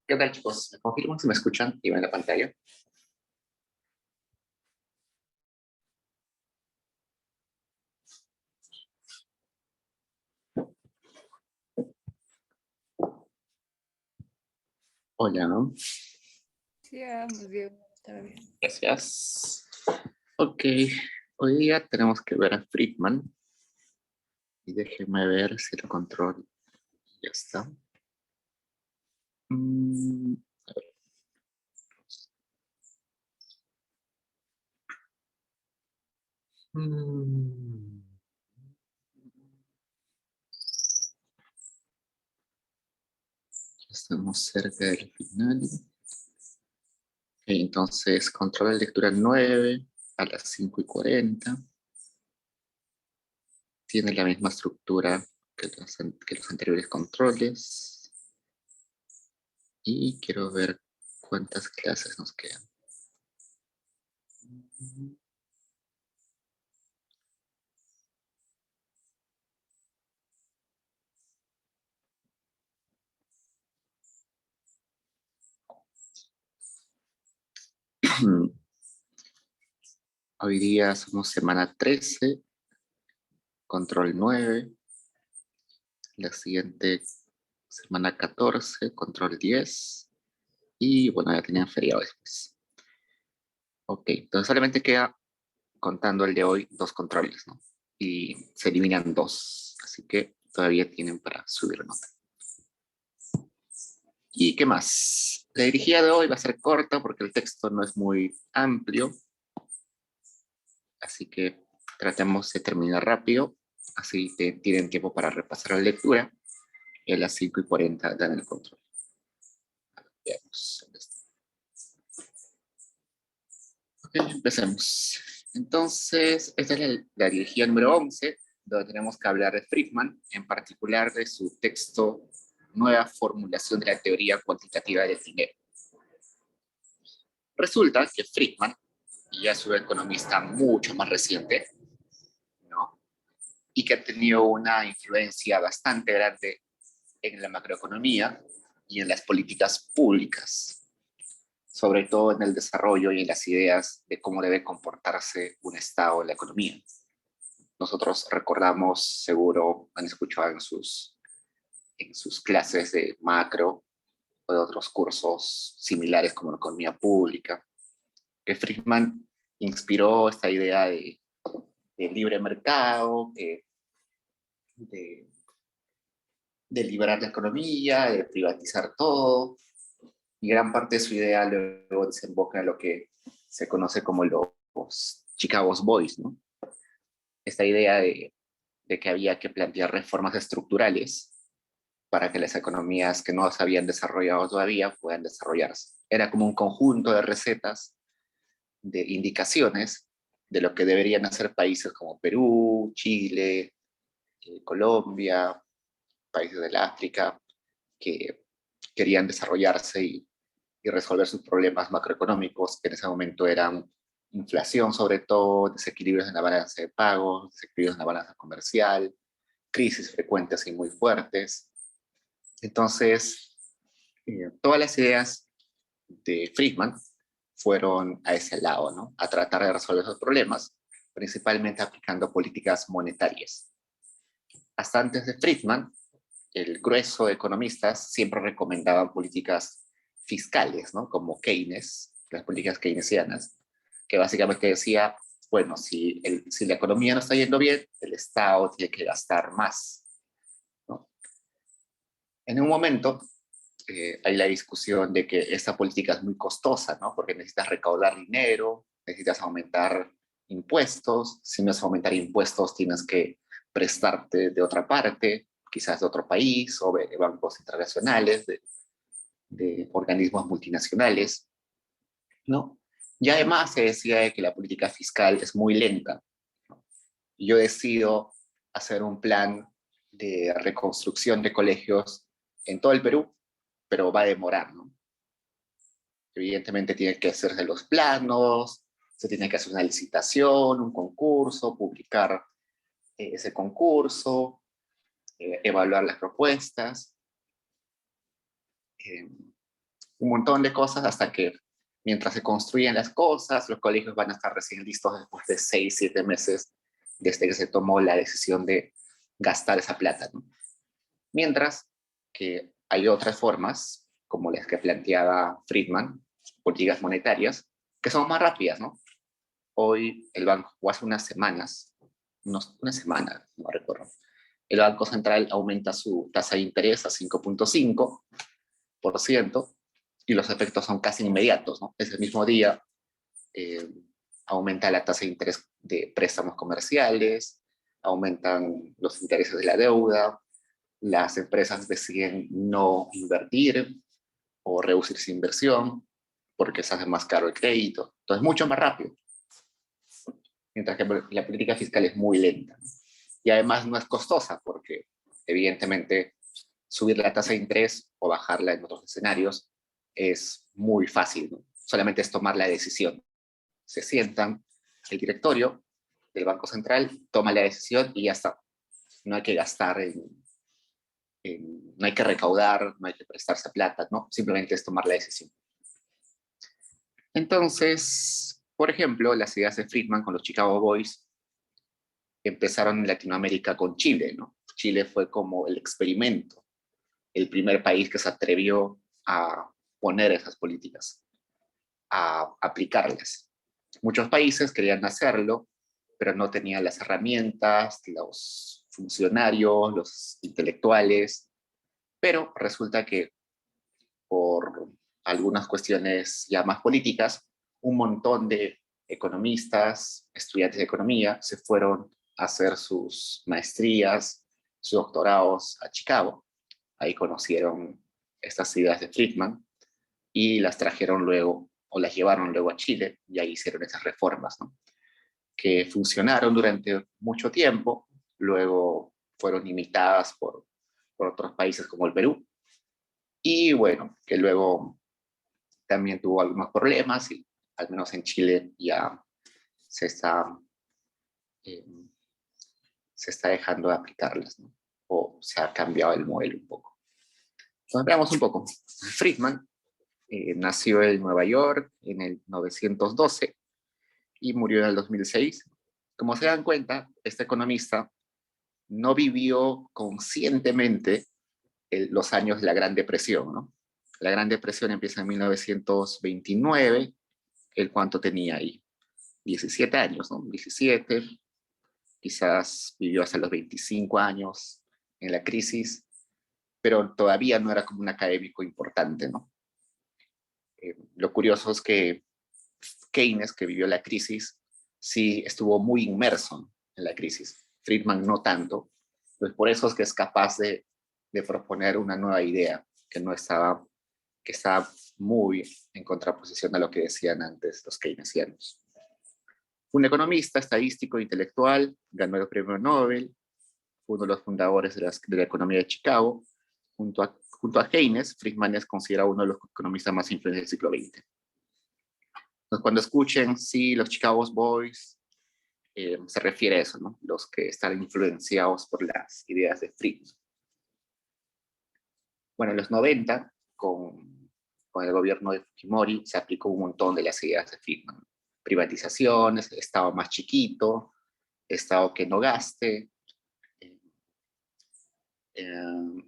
¿Qué tal, chicos? ¿Me confirman si me escuchan y ven la pantalla? Hola, ¿no? Sí, muy bien, está bien. Gracias. Ok, hoy día tenemos que ver a Friedman. Y déjenme ver si lo controlo. Ya está. Mm, mm, ya estamos cerca del final. Ok, entonces, control de lectura 9 a las 5:40. Tiene la misma estructura que los anteriores controles. Y quiero ver cuántas clases nos quedan. Hoy día somos semana 13, control 9. La siguiente semana 14, control 10. Y bueno, ya tenían feriado después. Ok, entonces solamente queda, contando el de hoy, dos controles, ¿no? Y se eliminan dos, así que todavía tienen para subir nota. ¿Y qué más? La dirigida de hoy va a ser corta porque el texto no es muy amplio, así que tratemos de terminar rápido, así tienen tiempo para repasar la lectura y a las 5:40 dan el control. Veamos. Ok, empecemos. Entonces, esta es la dirigida número 11, donde tenemos que hablar de Friedman, en particular de su texto Nueva formulación de la teoría cuantitativa del dinero. Resulta que Friedman, ya es un economista mucho más reciente, ¿no? Y que ha tenido una influencia bastante grande en la macroeconomía y en las políticas públicas, sobre todo en el desarrollo y en las ideas de cómo debe comportarse un Estado en la economía. Nosotros recordamos, seguro han escuchado en sus clases de macro o de otros cursos similares como la economía pública, que Friedman inspiró esta idea de libre mercado, de, de liberar la economía, de privatizar todo, y gran parte de su idea luego desemboca en lo que se conoce como los Chicago Boys, ¿no? Esta idea de que había que plantear reformas estructurales para que las economías que no se habían desarrollado todavía puedan desarrollarse. Era como un conjunto de recetas, de indicaciones de lo que deberían hacer países como Perú, Chile, Colombia, países del África, que querían desarrollarse y resolver sus problemas macroeconómicos, que en ese momento eran inflación sobre todo, desequilibrios en la balanza de pagos, desequilibrios en la balanza comercial, crisis frecuentes y muy fuertes. Entonces, todas las ideas de Friedman fueron a ese lado, ¿no? A tratar de resolver esos problemas, principalmente aplicando políticas monetarias. Hasta antes de Friedman, el grueso de economistas siempre recomendaban políticas fiscales, ¿no? Como Keynes, las políticas keynesianas, que básicamente decía, bueno, si la economía no está yendo bien, el Estado tiene que gastar más, ¿no? En un momento hay la discusión de que esta política es muy costosa, ¿no? Porque necesitas recaudar dinero, necesitas aumentar impuestos, si no es aumentar impuestos tienes que prestarte de otra parte, quizás de otro país o de bancos internacionales, de organismos multinacionales, ¿no? Y además se decía de que la política fiscal es muy lenta, ¿no? Y yo decido hacer un plan de reconstrucción de colegios en todo el Perú, pero va a demorar, ¿no? Evidentemente tiene que hacerse los planos, se tiene que hacer una licitación, un concurso, publicar ese concurso, evaluar las propuestas. Eh, un montón de cosas hasta que mientras se construyen las cosas, los colegios van a estar recién listos después de 6, 7 meses desde que se tomó la decisión de gastar esa plata, ¿no? Mientras que hay otras formas, como las que planteaba Friedman, políticas monetarias, que son más rápidas, ¿no? Hoy el banco, o hace unas semanas, una semana, no recuerdo, el Banco Central aumenta su tasa de interés a 5.5%, y los efectos son casi inmediatos, ¿no? Ese mismo día eh, aumenta la tasa de interés de préstamos comerciales, aumentan los intereses de la deuda, las empresas deciden no invertir o reducir su inversión porque se hace más caro el crédito. Entonces, mucho más rápido. Mientras que la política fiscal es muy lenta. Y además no es costosa porque, evidentemente, subir la tasa de interés o bajarla en otros escenarios es muy fácil, ¿no? Solamente es tomar la decisión. Se sientan, el directorio del Banco Central toma la decisión y ya está. No hay que gastar no hay que recaudar, no hay que prestarse plata, ¿no? Simplemente es tomar la decisión. Entonces, por ejemplo, las ideas de Friedman con los Chicago Boys empezaron en Latinoamérica con Chile, ¿no? Chile fue como el experimento, el primer país que se atrevió a poner esas políticas, a aplicarlas. Muchos países querían hacerlo, pero no tenían las herramientas, los funcionarios, los intelectuales, pero resulta que por algunas cuestiones ya más políticas, un montón de economistas, estudiantes de economía, se fueron a hacer sus maestrías, sus doctorados a Chicago. Ahí conocieron estas ideas de Friedman y las trajeron luego, o las llevaron luego a Chile, y ahí hicieron esas reformas, ¿no? Que funcionaron durante mucho tiempo, luego fueron imitadas por otros países como el Perú, y bueno, que luego también tuvo algunos problemas y al menos en Chile ya se está, eh, se está dejando de aplicarlas, ¿no? O se ha cambiado el modelo un poco. Entonces veamos un poco. Friedman nació en Nueva York en el 912 y murió en el 2006. Como se dan cuenta, este economista no vivió conscientemente los años de la Gran Depresión, ¿no? La Gran Depresión empieza en 1929. ¿El cuánto tenía ahí? 17 años, ¿no? 17, quizás vivió hasta los 25 años en la crisis, pero todavía no era como un académico importante, ¿no? Lo curioso es que Keynes, que vivió la crisis, sí estuvo muy inmerso en la crisis. Friedman no tanto. Pues por eso es que es capaz de proponer una nueva idea que estaba muy en contraposición a lo que decían antes los keynesianos. Un economista, estadístico e intelectual, ganó el premio Nobel, fue uno de los fundadores de la economía de Chicago. Junto a Keynes, Friedman es considerado uno de los economistas más influyentes del siglo XX. Entonces, cuando escuchen, sí, los Chicago Boys, se refiere a eso, ¿no? Los que están influenciados por las ideas de Friedman. Bueno, en los 90, con el gobierno de Fujimori, se aplicó un montón de las ideas de Friedman. Privatizaciones, Estado más chiquito, Estado que no gaste, eh,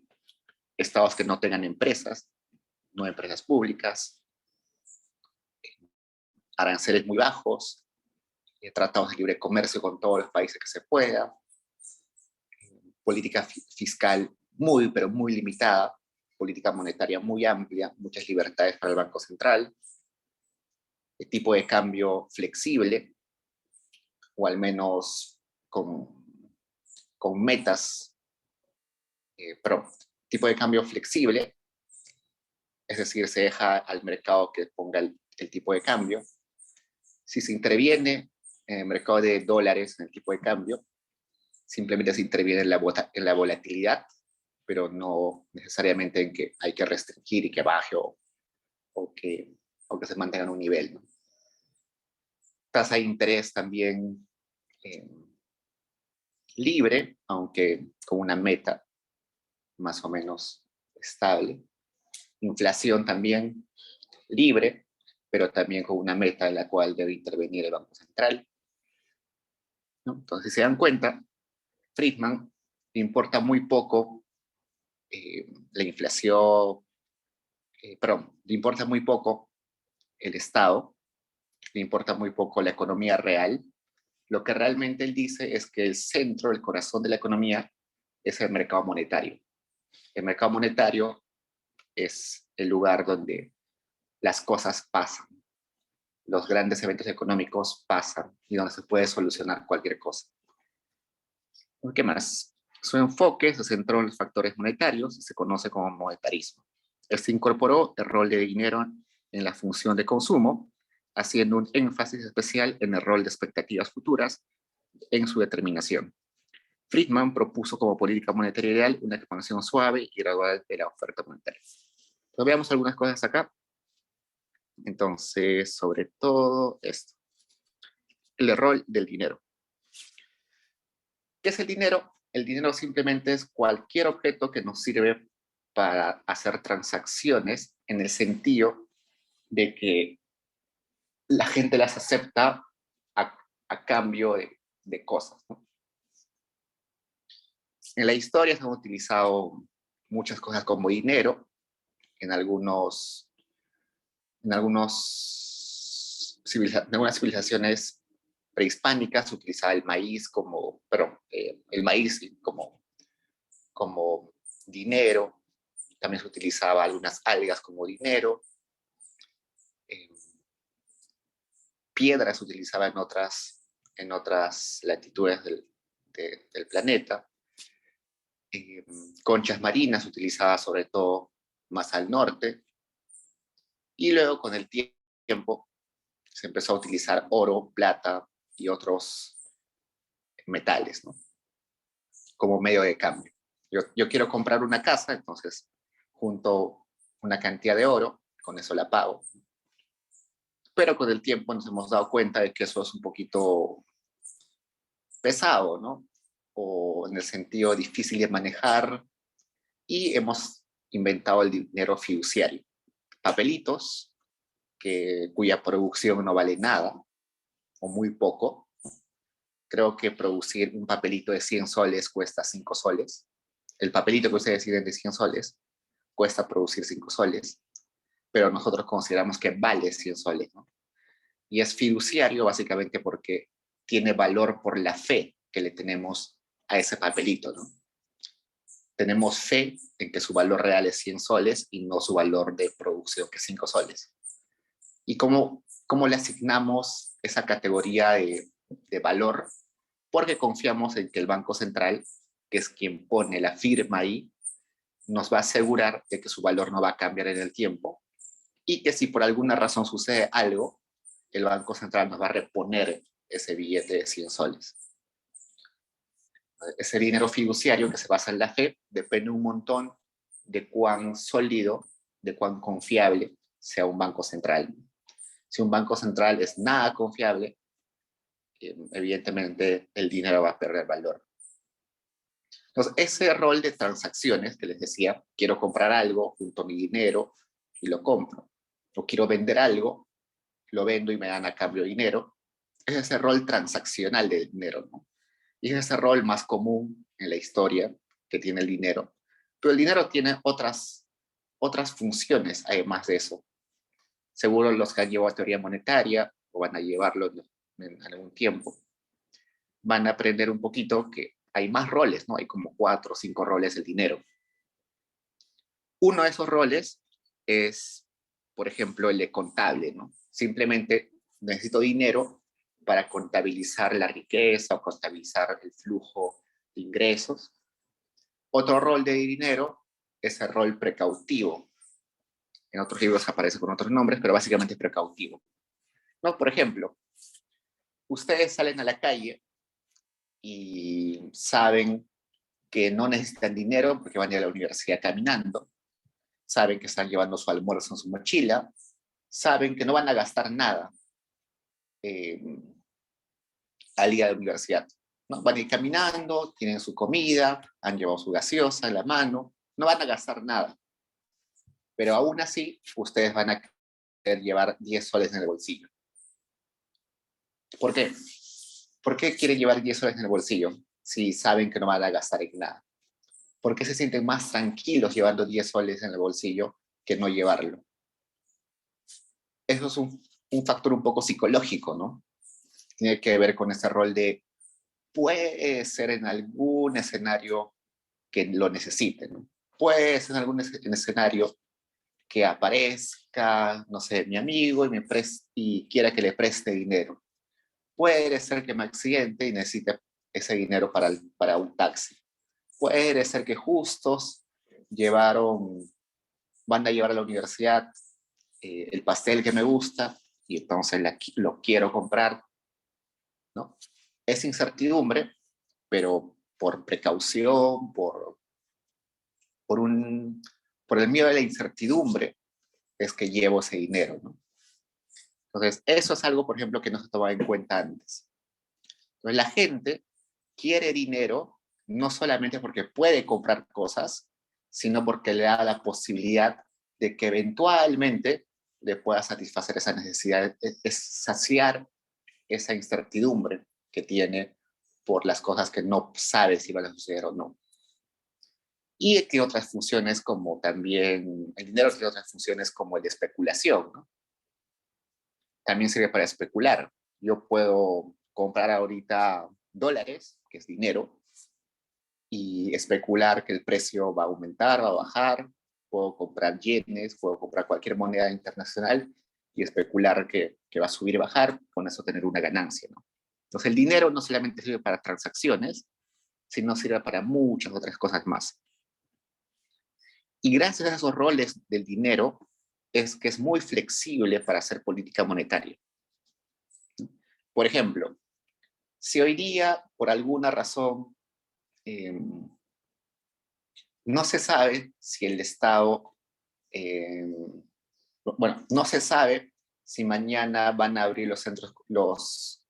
estados que no tengan empresas, no empresas públicas, aranceles muy bajos, tratados de libre comercio con todos los países que se pueda, política fiscal muy, pero muy limitada, política monetaria muy amplia, muchas libertades para el Banco Central, el tipo de cambio flexible, o al menos con metas, pero tipo de cambio flexible, es decir, se deja al mercado que ponga el tipo de cambio. Si se interviene en el mercado de dólares, en el tipo de cambio, simplemente se interviene en la volatilidad, pero no necesariamente en que hay que restringir y que baje o que se mantenga en un nivel, ¿no? Tasa de interés también libre, aunque con una meta más o menos estable. Inflación también libre, pero también con una meta en la cual debe intervenir el Banco Central, ¿no? Entonces, si se dan cuenta, Friedman le importa muy poco la inflación, perdón, le importa muy poco el Estado, le importa muy poco la economía real. Lo que realmente él dice es que el centro, el corazón de la economía es el mercado monetario. El mercado monetario es el lugar donde las cosas pasan, los grandes eventos económicos pasan y donde se puede solucionar cualquier cosa. ¿Qué más? Su enfoque se centró en los factores monetarios y se conoce como monetarismo. Este incorporó el rol de dinero en la función de consumo, haciendo un énfasis especial en el rol de expectativas futuras en su determinación. Friedman propuso como política monetaria ideal una expansión suave y gradual de la oferta monetaria. Entonces, veamos algunas cosas acá. Entonces, sobre todo esto. El rol del dinero. ¿Qué es el dinero? El dinero simplemente es cualquier objeto que nos sirve para hacer transacciones en el sentido de que la gente las acepta a cambio de cosas, ¿no? En la historia se han utilizado muchas cosas como dinero. En algunas civilizaciones prehispánicas se utilizaba el maíz como dinero. También se utilizaba algunas algas como dinero. Piedra se utilizaba en otras latitudes del planeta. Conchas marinas se utilizaba sobre todo más al norte. Y luego con el tiempo se empezó a utilizar oro, plata y otros metales, ¿no? Como medio de cambio. Yo quiero comprar una casa, entonces junto una cantidad de oro, con eso la pago. Pero con el tiempo nos hemos dado cuenta de que eso es un poquito pesado, ¿no? O en el sentido difícil de manejar, y hemos inventado el dinero fiduciario. Papelitos cuya producción no vale nada o muy poco. Creo que producir un papelito de 100 soles cuesta 5 soles. El papelito que ustedes deciden de 100 soles cuesta producir 5 soles, pero nosotros consideramos que vale 100 soles, ¿no? Y es fiduciario básicamente porque tiene valor por la fe que le tenemos a ese papelito, ¿no? Tenemos fe en que su valor real es 100 soles y no su valor de producción, que es 5 soles. ¿Y cómo le asignamos esa categoría de valor? Porque confiamos en que el Banco Central, que es quien pone la firma ahí, nos va a asegurar de que su valor no va a cambiar en el tiempo y que si por alguna razón sucede algo, el Banco Central nos va a reponer ese billete de 100 soles. Ese dinero fiduciario que se basa en la fe depende un montón de cuán sólido, de cuán confiable sea un banco central. Si un banco central es nada confiable, evidentemente el dinero va a perder valor. Entonces, ese rol de transacciones que les decía, quiero comprar algo, junto a mi dinero y lo compro. O quiero vender algo, lo vendo y me dan a cambio dinero. Es ese rol transaccional del dinero, ¿no? Y es ese rol más común en la historia que tiene el dinero. Pero el dinero tiene otras funciones además de eso. Seguro los que han llevado teoría monetaria o van a llevarlo en algún tiempo, van a aprender un poquito que hay más roles, ¿no? Hay como 4 o 5 roles del dinero. Uno de esos roles es, por ejemplo, el de contable, ¿no? Simplemente necesito dinero para contabilizar la riqueza o contabilizar el flujo de ingresos. Otro rol de dinero es el rol precautivo. En otros libros aparece con otros nombres, pero básicamente es precautivo, ¿no? Por ejemplo, ustedes salen a la calle y saben que no necesitan dinero porque van a ir a la universidad caminando, saben que están llevando su almuerzo en su mochila, saben que no van a gastar nada al día de la universidad, ¿no? Van a ir caminando, tienen su comida, han llevado su gaseosa en la mano, no van a gastar nada. Pero aún así, ustedes van a llevar 10 soles en el bolsillo. ¿Por qué? ¿Por qué quieren llevar 10 soles en el bolsillo si saben que no van a gastar en nada? ¿Por qué se sienten más tranquilos llevando 10 soles en el bolsillo que no llevarlo? Eso es un factor un poco psicológico, ¿no? Tiene que ver con ese rol de puede ser en algún escenario que lo necesite, ¿no? Puede ser en algún escenario que aparezca, no sé, mi amigo y quiera que le preste dinero. Puede ser que me accidente y necesite ese dinero para un taxi. Puede ser que justos van a llevar a la universidad el pastel que me gusta y entonces lo quiero comprar, ¿no? Es incertidumbre, pero por precaución, por, un, por el miedo a la incertidumbre, es que llevo ese dinero, ¿no? Entonces, eso es algo, por ejemplo, que no se tomaba en cuenta antes. Entonces, la gente quiere dinero no solamente porque puede comprar cosas, sino porque le da la posibilidad de que eventualmente le pueda satisfacer esa necesidad, es saciar esa incertidumbre que tiene por las cosas que no sabe si van a suceder o no. Y tiene otras funciones como también, el dinero tiene otras funciones como el de especulación, ¿no? También sirve para especular. Yo puedo comprar ahorita dólares, que es dinero, y especular que el precio va a aumentar, va a bajar. Puedo comprar yenes, puedo comprar cualquier moneda internacional y especular que va a subir y bajar, con eso tener una ganancia, ¿no? Entonces el dinero no solamente sirve para transacciones, sino sirve para muchas otras cosas más. Y gracias a esos roles del dinero es que es muy flexible para hacer política monetaria. Por ejemplo, si hoy día, por alguna razón, no se sabe si el Estado, bueno, no se sabe si mañana van a abrir los centros, los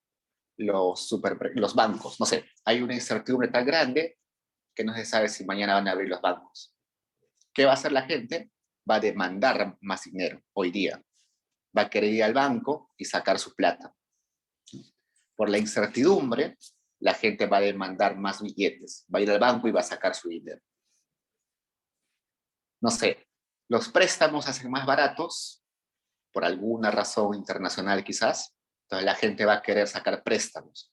bancos, no sé, hay una incertidumbre tan grande que no se sabe si mañana van a abrir los bancos. ¿Qué va a hacer la gente? Va a demandar más dinero hoy día. Va a querer ir al banco y sacar su plata. Por la incertidumbre, la gente va a demandar más billetes. Va a ir al banco y va a sacar su dinero. No sé, los préstamos hacen más baratos, por alguna razón internacional quizás. Entonces la gente va a querer sacar préstamos.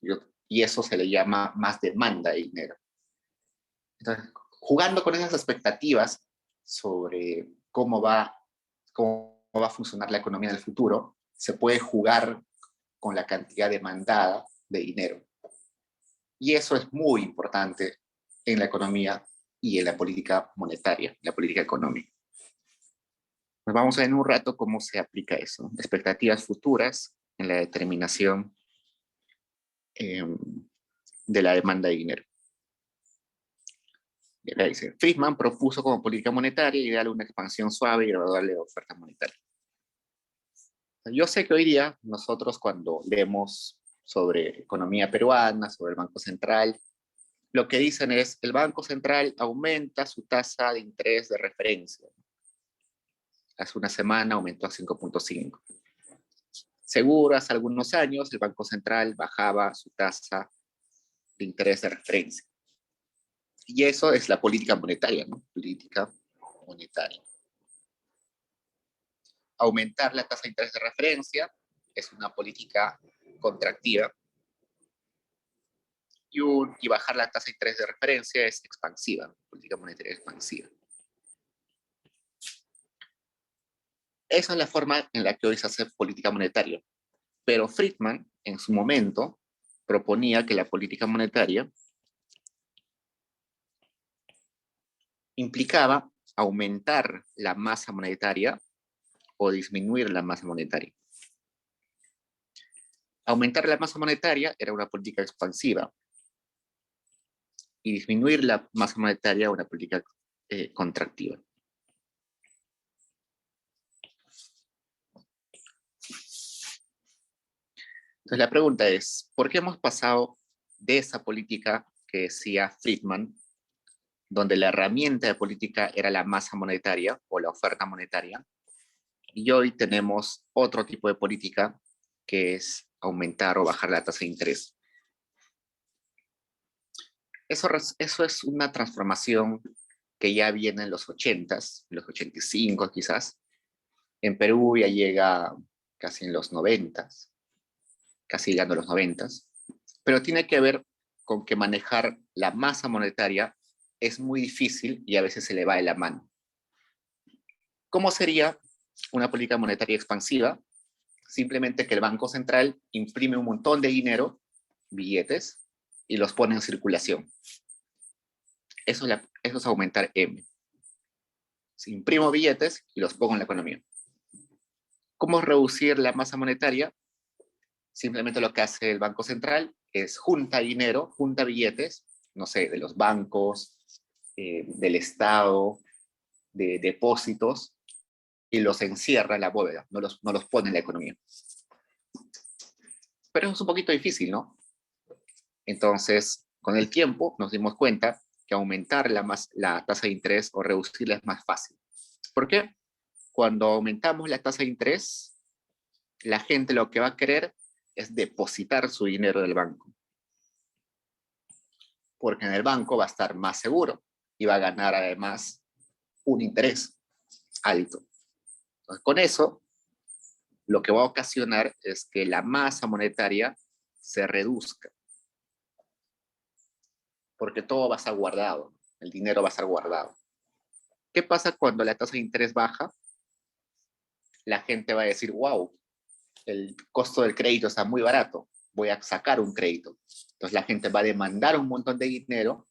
Y eso se le llama más demanda de dinero. Entonces, jugando con esas expectativas sobre cómo va a funcionar la economía en el futuro, se puede jugar con la cantidad demandada de dinero. Y eso es muy importante en la economía y en la política monetaria, la política económica. Pues vamos a ver en un rato cómo se aplica eso. Expectativas futuras en la determinación de la demanda de dinero. Dice, Friedman propuso como política monetaria ideal una expansión suave y gradual de oferta monetaria. Yo sé que hoy día nosotros cuando leemos sobre economía peruana, sobre el Banco Central, lo que dicen es el Banco Central aumenta su tasa de interés de referencia. Hace una semana aumentó a 5.5. Seguro, hace algunos años el Banco Central bajaba su tasa de interés de referencia. Y eso es la política monetaria, ¿no? Política monetaria. Aumentar la tasa de interés de referencia es una política contractiva y bajar la tasa de interés de referencia es expansiva, política monetaria expansiva. Esa es la forma en la que hoy se hace política monetaria. Pero Friedman, en su momento, proponía que la política monetaria implicaba aumentar la masa monetaria o disminuir la masa monetaria. Aumentar la masa monetaria era una política expansiva y disminuir la masa monetaria una política contractiva. Entonces la pregunta es, ¿por qué hemos pasado de esa política que decía Friedman, donde la herramienta de política era la masa monetaria o la oferta monetaria, Y hoy tenemos otro tipo de política que es aumentar o bajar la tasa de interés. Eso es una transformación que ya viene en los 80s, los 85 quizás. En Perú ya llega casi en los 90s, casi llegando a los 90s. Pero tiene que ver con que manejar la masa monetaria es muy difícil y a veces se le va de la mano. ¿Cómo sería una política monetaria expansiva? Simplemente que el Banco Central imprime un montón de dinero, billetes, y los pone en circulación. Eso es aumentar M. Si imprimo billetes y los pongo en la economía. ¿Cómo reducir la masa monetaria? Simplemente lo que hace el Banco Central es junta dinero, junta billetes, no sé, de los bancos, del Estado, de depósitos, y los encierra en la bóveda, no los pone en la economía. Pero eso es un poquito difícil, ¿no? Entonces, con el tiempo nos dimos cuenta que aumentar la tasa de interés o reducirla es más fácil. ¿Por qué? Cuando aumentamos la tasa de interés, la gente lo que va a querer es depositar su dinero del banco. Porque en el banco va a estar más seguro y va a ganar además un interés alto. Entonces, con eso, lo que va a ocasionar es que la masa monetaria se reduzca. Porque todo va a estar guardado, el dinero va a estar guardado. ¿Qué pasa cuando la tasa de interés baja? La gente va a decir, wow, el costo del crédito está muy barato, voy a sacar un crédito. Entonces la gente va a demandar un montón de dinero,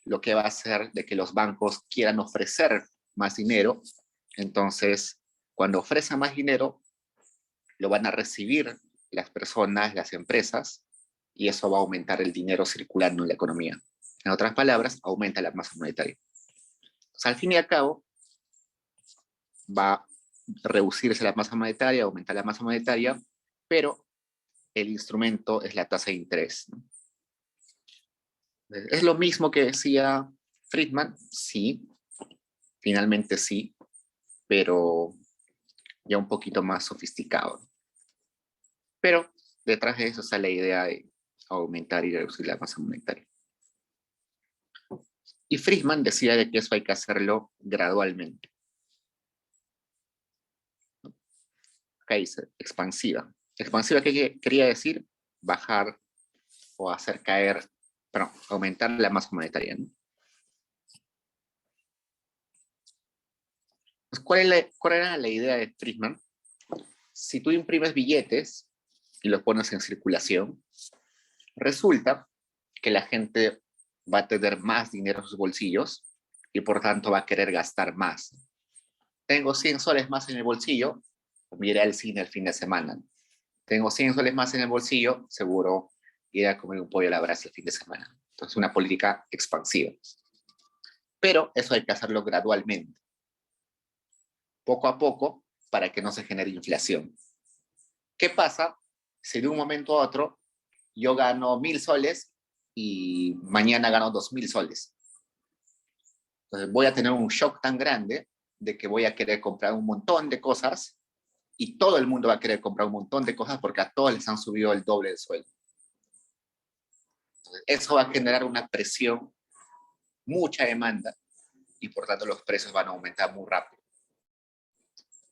lo que va a hacer de que los bancos quieran ofrecer más dinero. Entonces, cuando ofrecen más dinero, lo van a recibir las personas, las empresas, y eso va a aumentar el dinero circulando en la economía. En otras palabras, aumenta la masa monetaria. Entonces, al fin y al cabo, va a reducirse la masa monetaria, aumentar la masa monetaria, pero el instrumento es la tasa de interés, ¿no? ¿Es lo mismo que decía Friedman? Sí, finalmente sí, pero ya un poquito más sofisticado. Pero detrás de eso está la idea de aumentar y reducir la masa monetaria. Y Friedman decía de que eso hay que hacerlo gradualmente. Acá dice expansiva. Expansiva, ¿qué quería decir? Bajar o hacer caer, perdón, aumentar la masa monetaria, ¿no? Pues, ¿cuál era la idea de Friedman? Si tú imprimes billetes y los pones en circulación, resulta que la gente va a tener más dinero en sus bolsillos y por tanto va a querer gastar más. Tengo 100 soles más en el bolsillo, me iré al cine el fin de semana. Tengo 100 soles más en el bolsillo, seguro iré a comer un pollo a la brasa el fin de semana. Entonces, una política expansiva. Pero eso hay que hacerlo gradualmente, poco a poco, para que no se genere inflación. ¿Qué pasa si de un momento a otro yo gano 1.000 soles y mañana gano 2.000 soles? Entonces voy a tener un shock tan grande de que voy a querer comprar un montón de cosas y todo el mundo va a querer comprar un montón de cosas porque a todos les han subido el doble del sueldo. Entonces, eso va a generar una presión, mucha demanda, y por tanto los precios van a aumentar muy rápido.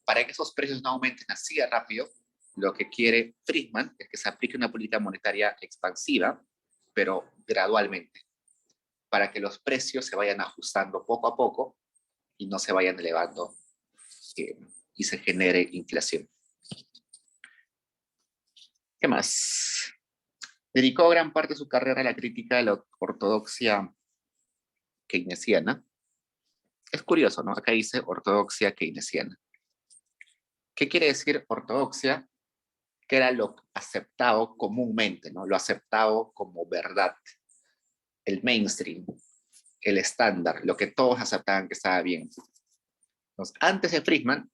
Para que esos precios no aumenten así de rápido, lo que quiere Friedman es que se aplique una política monetaria expansiva, pero gradualmente, para que los precios se vayan ajustando poco a poco y no se vayan elevando y se genere inflación. ¿Qué más? Dedicó gran parte de su carrera a la crítica de la ortodoxia keynesiana. Es curioso, ¿no? Acá dice ortodoxia keynesiana. ¿Qué quiere decir ortodoxia? Que era lo aceptado comúnmente, ¿no? Lo aceptado como verdad, el mainstream, el estándar, lo que todos aceptaban que estaba bien. Entonces, antes de Friedman,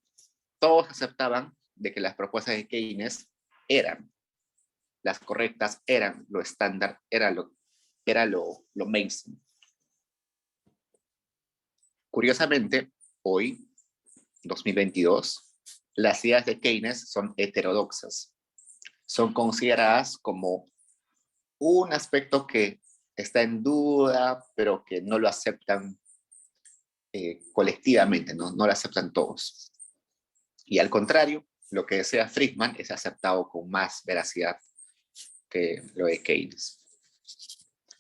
todos aceptaban de que las propuestas de Keynes eran las correctas, eran lo estándar, era lo mainstream. Curiosamente, hoy, 2022, las ideas de Keynes son heterodoxas. Son consideradas como un aspecto que está en duda, pero que no lo aceptan colectivamente, ¿no? No lo aceptan todos. Y al contrario, lo que decía Friedman es aceptado con más veracidad que lo de Keynes.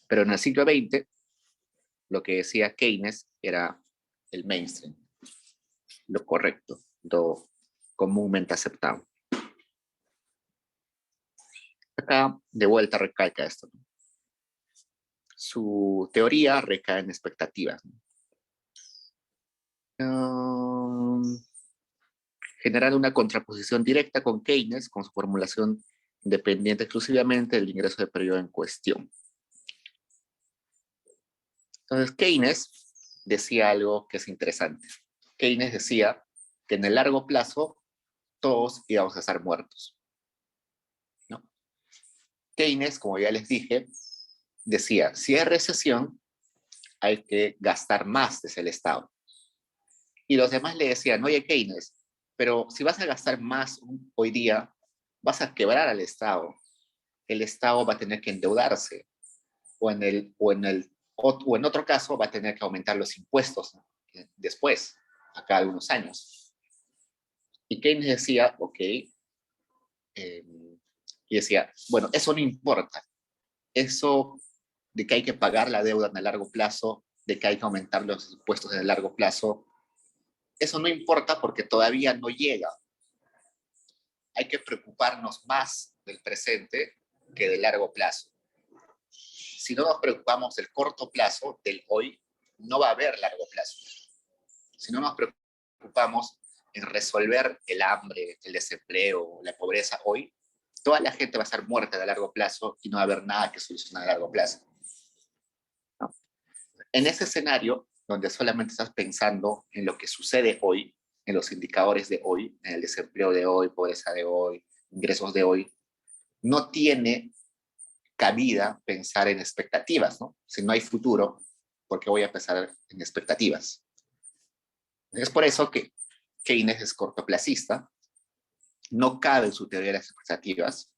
Pero en el siglo XX, lo que decía Keynes era el mainstream, lo correcto, lo comúnmente aceptado. Acá, de vuelta, recalca esto, ¿no? Su teoría recae en expectativas, ¿no? Generar una contraposición directa con Keynes, con su formulación dependiente exclusivamente del ingreso de periodo en cuestión. Entonces, Keynes decía algo que es interesante. Keynes decía que en el largo plazo todos íbamos a estar muertos, ¿no? Keynes, como ya les dije, decía, si hay recesión, hay que gastar más desde el Estado. Y los demás le decían, oye, Keynes, pero si vas a gastar más hoy día, vas a quebrar al Estado. El Estado va a tener que endeudarse, o en otro caso va a tener que aumentar los impuestos, ¿no? Después, a cada unos años. Y Keynes decía, ok, y decía, bueno, eso no importa. Eso de que hay que pagar la deuda en el largo plazo, de que hay que aumentar los impuestos en el largo plazo, eso no importa porque todavía no llega. Hay que preocuparnos más del presente que del largo plazo. Si no nos preocupamos del corto plazo, del hoy, no va a haber largo plazo. Si no nos preocupamos en resolver el hambre, el desempleo, la pobreza hoy, toda la gente va a estar muerta a largo plazo y no va a haber nada que solucionar a largo plazo, ¿no? En ese escenario, donde solamente estás pensando en lo que sucede hoy, en los indicadores de hoy, en el desempleo de hoy, pobreza de hoy, ingresos de hoy, no tiene cabida pensar en expectativas, ¿no? Si no hay futuro, ¿por qué voy a pensar en expectativas? Es por eso que Keynes es cortoplacista, no cabe en su teoría de las expectativas,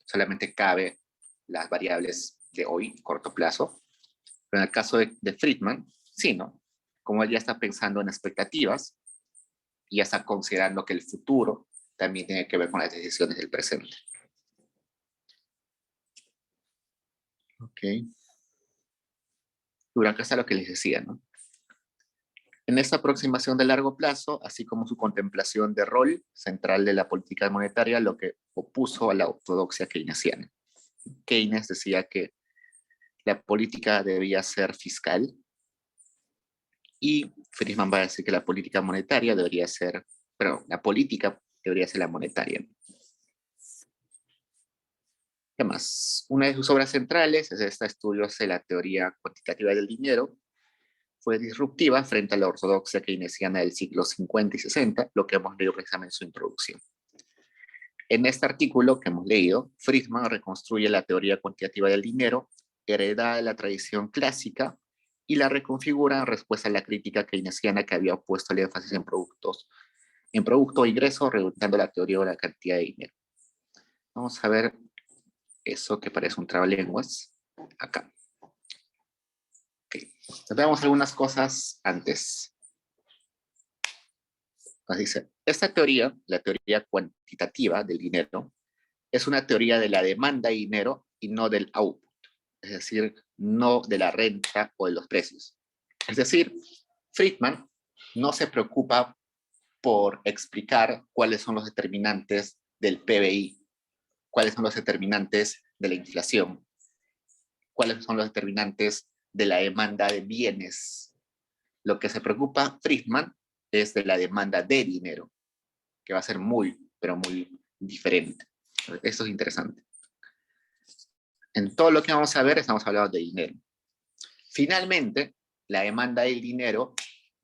solamente cabe las variables de hoy, corto plazo. Pero en el caso de Friedman, sí, ¿no? Como él ya está pensando en expectativas y ya está considerando que el futuro también tiene que ver con las decisiones del presente. Ok. Durante hasta lo que les decía, ¿no? En esta aproximación de largo plazo, así como su contemplación de rol central de la política monetaria, lo que opuso a la ortodoxia keynesiana. Keynes decía que la política debía ser fiscal y Friedman va a decir que la política monetaria debería ser, pero la política debería ser la monetaria. ¿Qué más? Una de sus obras centrales es este estudio de la teoría cuantitativa del dinero. Fue disruptiva frente a la ortodoxia keynesiana del siglo 50 y 60, lo que hemos leído precisamente en su introducción. En este artículo que hemos leído, Friedman reconstruye la teoría cuantitativa del dinero, heredada de la tradición clásica, y la reconfigura en respuesta a la crítica keynesiana que había puesto el énfasis en producto e ingreso, reduciendo la teoría de la cantidad de dinero. Vamos a ver eso que parece un trabalenguas acá. Okay. Veamos algunas cosas antes. Nos dice, esta teoría, la teoría cuantitativa del dinero, es una teoría de la demanda de dinero y no del output, es decir, no de la renta o de los precios. Es decir, Friedman no se preocupa por explicar cuáles son los determinantes del PBI, cuáles son los determinantes de la inflación, cuáles son los determinantes de la demanda de bienes. Lo que se preocupa Friedman es de la demanda de dinero, que va a ser muy, pero muy diferente. Esto es interesante. En todo lo que vamos a ver estamos hablando de dinero. Finalmente, la demanda del dinero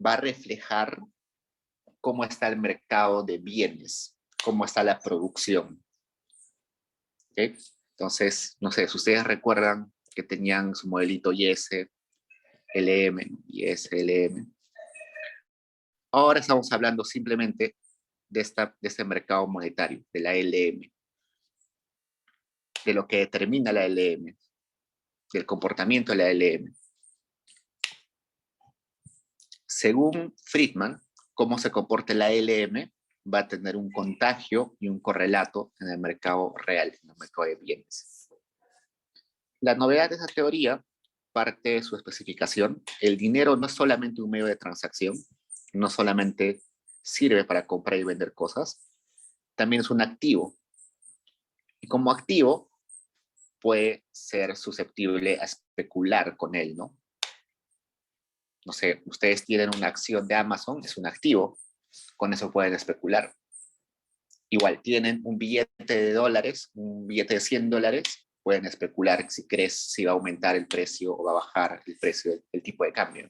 va a reflejar cómo está el mercado de bienes, cómo está la producción. ¿Okay? Entonces, no sé, si ustedes recuerdan que tenían su modelito YS, LM, YS, LM. Ahora estamos hablando simplemente de este mercado monetario, de la LM, de lo que determina la LM, del comportamiento de la LM. Según Friedman, cómo se comporta la LM va a tener un contagio y un correlato en el mercado real, en el mercado de bienes. La novedad de esa teoría parte de su especificación. El dinero no es solamente un medio de transacción, no solamente sirve para comprar y vender cosas, también es un activo. Y como activo puede ser susceptible a especular con él, ¿no? No sé, ustedes tienen una acción de Amazon, es un activo, con eso pueden especular. Igual, tienen un billete de dólares, un billete de $100, pueden especular si crees si va a aumentar el precio o va a bajar el precio del tipo de cambio.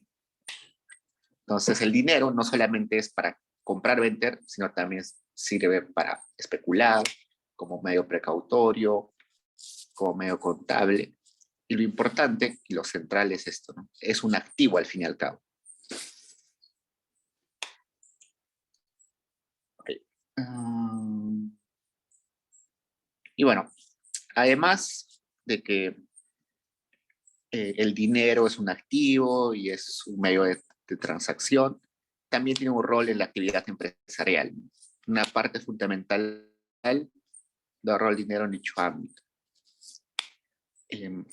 Entonces, el dinero no solamente es para comprar o vender, sino también sirve para especular, como medio precautorio, como medio contable. Y lo importante y lo central es esto, ¿no? Es un activo al fin y al cabo. Okay. Y bueno, además de que el dinero es un activo y es un medio de transacción, también tiene un rol en la actividad empresarial. Una parte fundamental del rol del dinero en dicho ámbito.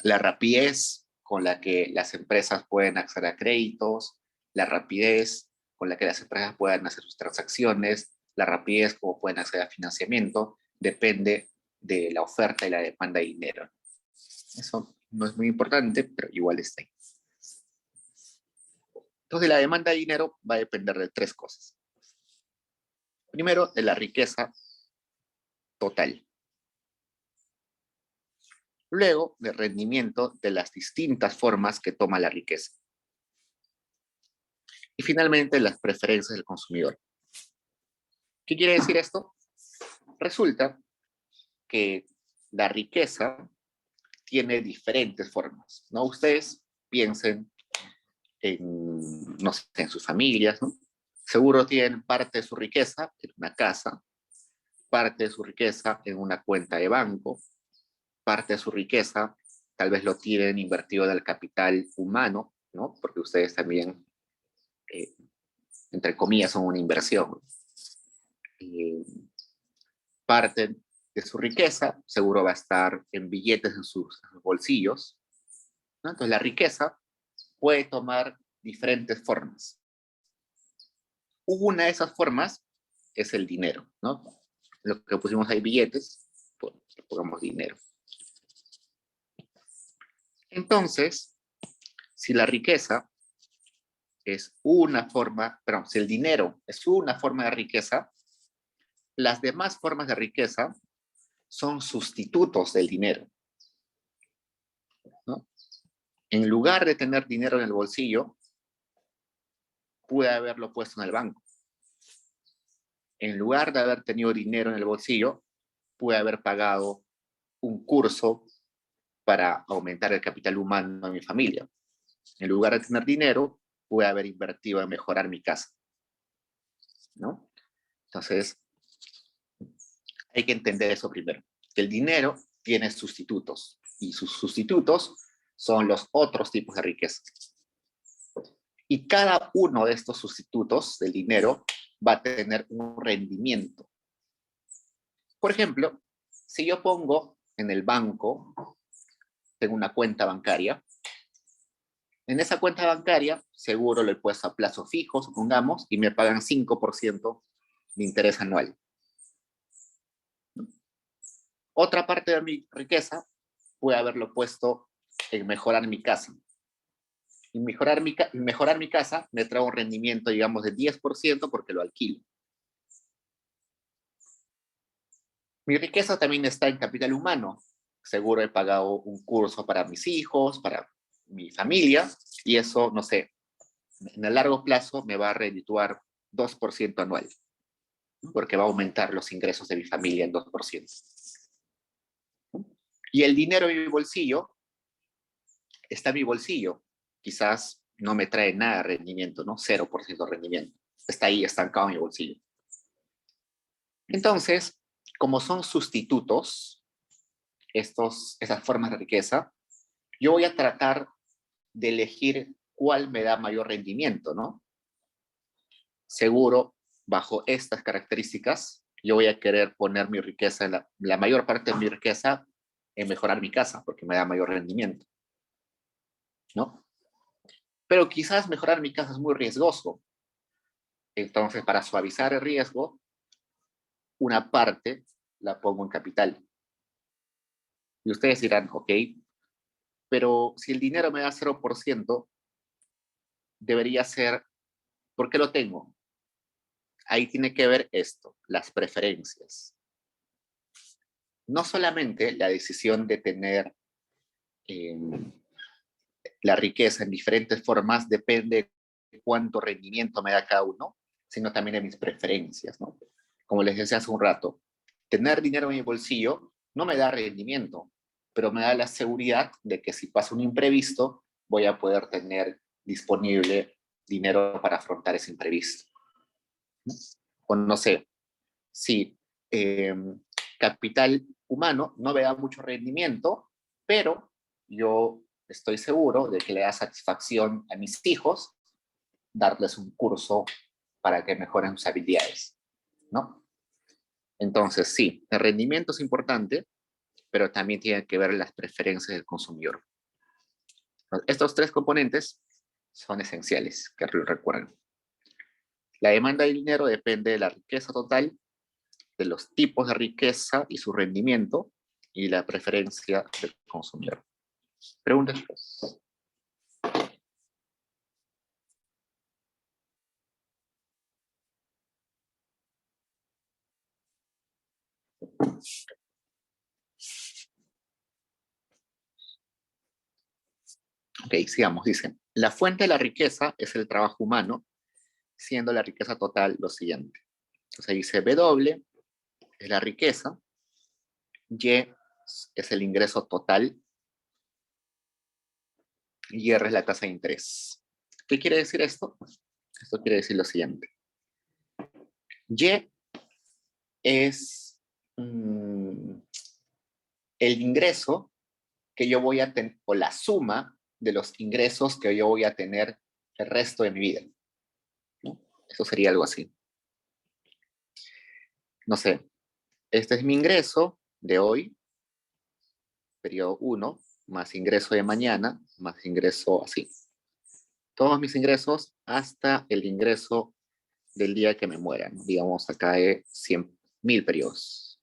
La rapidez con la que las empresas pueden acceder a créditos, la rapidez con la que las empresas puedan hacer sus transacciones, la rapidez como pueden acceder a financiamiento, depende de la oferta y la demanda de dinero. Eso no es muy importante, pero igual está ahí. Entonces, la demanda de dinero va a depender de tres cosas. Primero, de la riqueza total. Luego, del rendimiento de las distintas formas que toma la riqueza. Y finalmente, las preferencias del consumidor. ¿Qué quiere decir esto? Resulta que la riqueza tiene diferentes formas, ¿no? Ustedes piensen en, no sé, en sus familias, ¿no? Seguro tienen parte de su riqueza en una casa, parte de su riqueza en una cuenta de banco, parte de su riqueza tal vez lo tienen invertido en el capital humano, ¿no? Porque ustedes también, entre comillas, son una inversión. Parte de su riqueza seguro va a estar en billetes en sus bolsillos, ¿no? Entonces la riqueza puede tomar diferentes formas. Una de esas formas es el dinero, ¿no? Lo que pusimos ahí billetes, pues, pongamos dinero. Entonces, si la riqueza es una forma, perdón, si el dinero es una forma de riqueza, las demás formas de riqueza son sustitutos del dinero, ¿no? En lugar de tener dinero en el bolsillo, pude haberlo puesto en el banco. En lugar de haber tenido dinero en el bolsillo, pude haber pagado un curso para aumentar el capital humano de mi familia. En lugar de tener dinero, pude haber invertido en mejorar mi casa, ¿no? Entonces, hay que entender eso primero, que el dinero tiene sustitutos y sus sustitutos son los otros tipos de riqueza. Y cada uno de estos sustitutos del dinero va a tener un rendimiento. Por ejemplo, si yo pongo en el banco, tengo una cuenta bancaria, en esa cuenta bancaria seguro le he puesto a plazo fijo, supongamos, y me pagan 5% de interés anual. Otra parte de mi riqueza puede haberlo puesto en mejorar mi casa. Y mejorar mi casa me trae un rendimiento, digamos, de 10% porque lo alquilo. Mi riqueza también está en capital humano. Seguro he pagado un curso para mis hijos, para mi familia, y eso, no sé, en el largo plazo me va a redituar 2% anual, porque va a aumentar los ingresos de mi familia en 2%. Y el dinero en mi bolsillo está en mi bolsillo. Quizás no me trae nada de rendimiento, ¿no? 0% de rendimiento. Está ahí estancado en mi bolsillo. Entonces, como son sustitutos, esas formas de riqueza, yo voy a tratar de elegir cuál me da mayor rendimiento, ¿no? Seguro, bajo estas características, yo voy a querer poner mi riqueza, la mayor parte de mi riqueza, en mejorar mi casa, porque me da mayor rendimiento, ¿no? Pero quizás mejorar mi casa es muy riesgoso. Entonces, para suavizar el riesgo, una parte la pongo en capital. Y ustedes dirán, ok, pero si el dinero me da 0%, debería ser, ¿por qué lo tengo? Ahí tiene que ver esto, las preferencias. No solamente la decisión de tener eh, la riqueza en diferentes formas depende de cuánto rendimiento me da cada uno, sino también de mis preferencias, ¿no? Como les decía hace un rato, tener dinero en mi bolsillo no me da rendimiento, pero me da la seguridad de que si pasa un imprevisto, voy a poder tener disponible dinero para afrontar ese imprevisto. O no sé, si capital humano no me da mucho rendimiento, pero yo estoy seguro de que le da satisfacción a mis hijos darles un curso para que mejoren sus habilidades, ¿no? Entonces, sí, el rendimiento es importante, pero también tiene que ver las preferencias del consumidor. Estos tres componentes son esenciales, que lo recuerden. La demanda de dinero depende de la riqueza total, de los tipos de riqueza y su rendimiento, y la preferencia del consumidor. Preguntas. Ok, sigamos. Dicen, la fuente de la riqueza es el trabajo humano, siendo la riqueza total lo siguiente. Entonces dice W es la riqueza, Y es el ingreso total y R es la tasa de interés. ¿Qué quiere decir esto? Esto quiere decir lo siguiente. Y es el ingreso que yo voy a tener, o la suma de los ingresos que yo voy a tener el resto de mi vida, ¿no? Eso sería algo así. No sé, este es mi ingreso de hoy, periodo 1, más ingreso de mañana, más ingreso así. Todos mis ingresos hasta el ingreso del día que me mueran. Digamos, acá hay 100.000 periodos.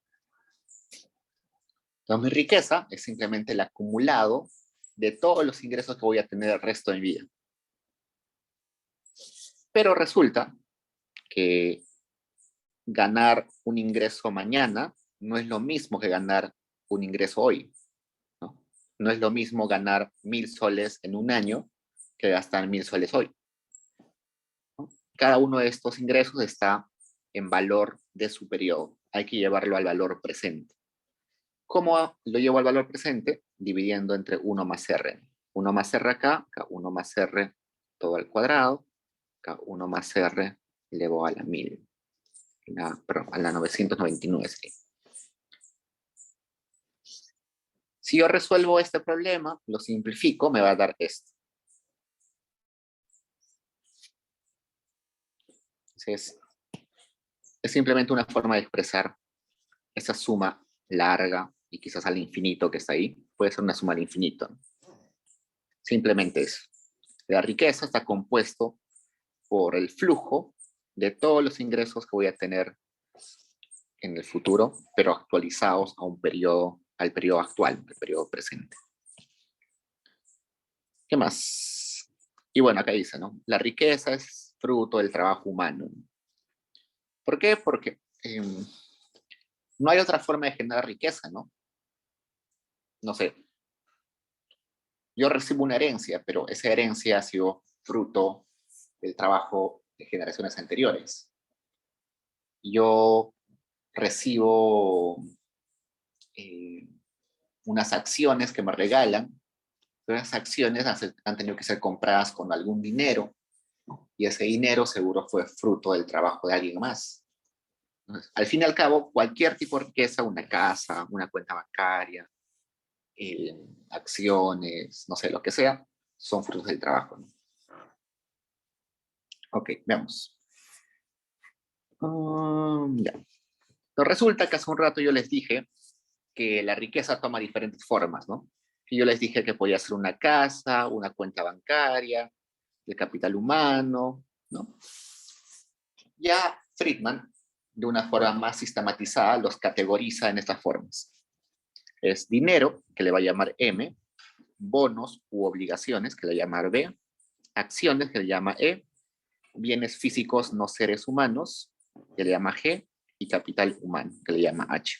Entonces, mi riqueza es simplemente el acumulado de todos los ingresos que voy a tener el resto de mi vida. Pero resulta que ganar un ingreso mañana no es lo mismo que ganar un ingreso hoy, ¿no? No es lo mismo ganar 1.000 soles en un año que gastar 1.000 soles hoy, ¿no? Cada uno de estos ingresos está en valor de su periodo. Hay que llevarlo al valor presente. ¿Cómo lo llevo al valor presente? Dividiendo entre 1 más R. 1 más R acá 1 más R todo al cuadrado, acá 1 más R elevado a la 1000. Perdón, a la 999 sería. Si yo resuelvo este problema, lo simplifico, me va a dar esto. Entonces, es simplemente una forma de expresar esa suma larga y quizás al infinito que está ahí. Puede ser una suma al infinito, ¿no? Simplemente eso. La riqueza está compuesto por el flujo de todos los ingresos que voy a tener en el futuro, pero actualizados a un periodo, al periodo actual, al periodo presente. ¿Qué más? Y bueno, acá dice, ¿no? La riqueza es fruto del trabajo humano. ¿Por qué? Porque no hay otra forma de generar riqueza, ¿no? No sé, yo recibo una herencia, pero esa herencia ha sido fruto del trabajo de generaciones anteriores. Yo recibo unas acciones que me regalan, pero esas acciones han tenido que ser compradas con algún dinero, ¿no? Y ese dinero seguro fue fruto del trabajo de alguien más. Entonces, al fin y al cabo, cualquier tipo de riqueza, una casa, una cuenta bancaria, acciones, no sé, lo que sea, son frutos del trabajo, ¿no? Ok, veamos. Ya. Entonces, resulta que hace un rato yo les dije que la riqueza toma diferentes formas, ¿no? Y yo les dije que podía ser una casa, una cuenta bancaria, el capital humano, ¿no? Ya Friedman, de una forma más sistematizada, los categoriza en estas formas. Es dinero, que le va a llamar M, bonos u obligaciones, que le va a llamar B, acciones, que le llama E, bienes físicos no seres humanos, que le llama G, y capital humano, que le llama H.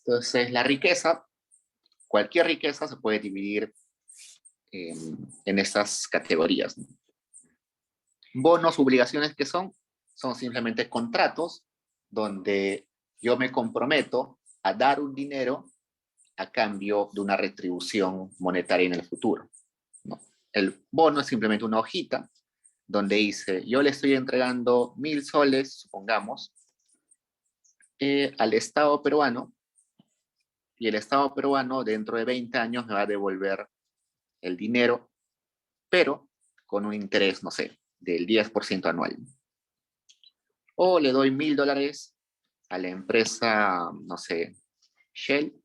Entonces, la riqueza, cualquier riqueza se puede dividir en estas categorías, ¿no? Bonos, obligaciones, ¿qué son? Son simplemente contratos donde yo me comprometo a dar un dinero a cambio de una retribución monetaria en el futuro, ¿no? El bono es simplemente una hojita donde dice, yo le estoy entregando 1.000 soles, supongamos, al Estado peruano, y el Estado peruano dentro de 20 años me va a devolver el dinero, pero con un interés, no sé, del 10% anual. O le doy $1.000 a la empresa, no sé, Shell,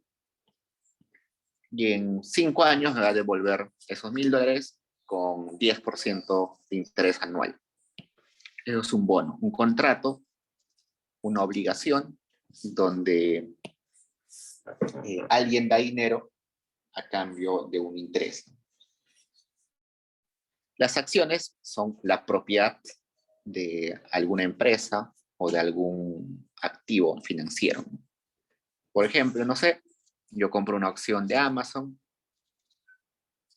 y en 5 años me va a devolver esos $1.000 con 10% de interés anual. Eso es un bono, un contrato, una obligación, donde alguien da dinero a cambio de un interés. Las acciones son la propiedad de alguna empresa o de algún activo financiero. Por ejemplo, no sé, yo compro una acción de Amazon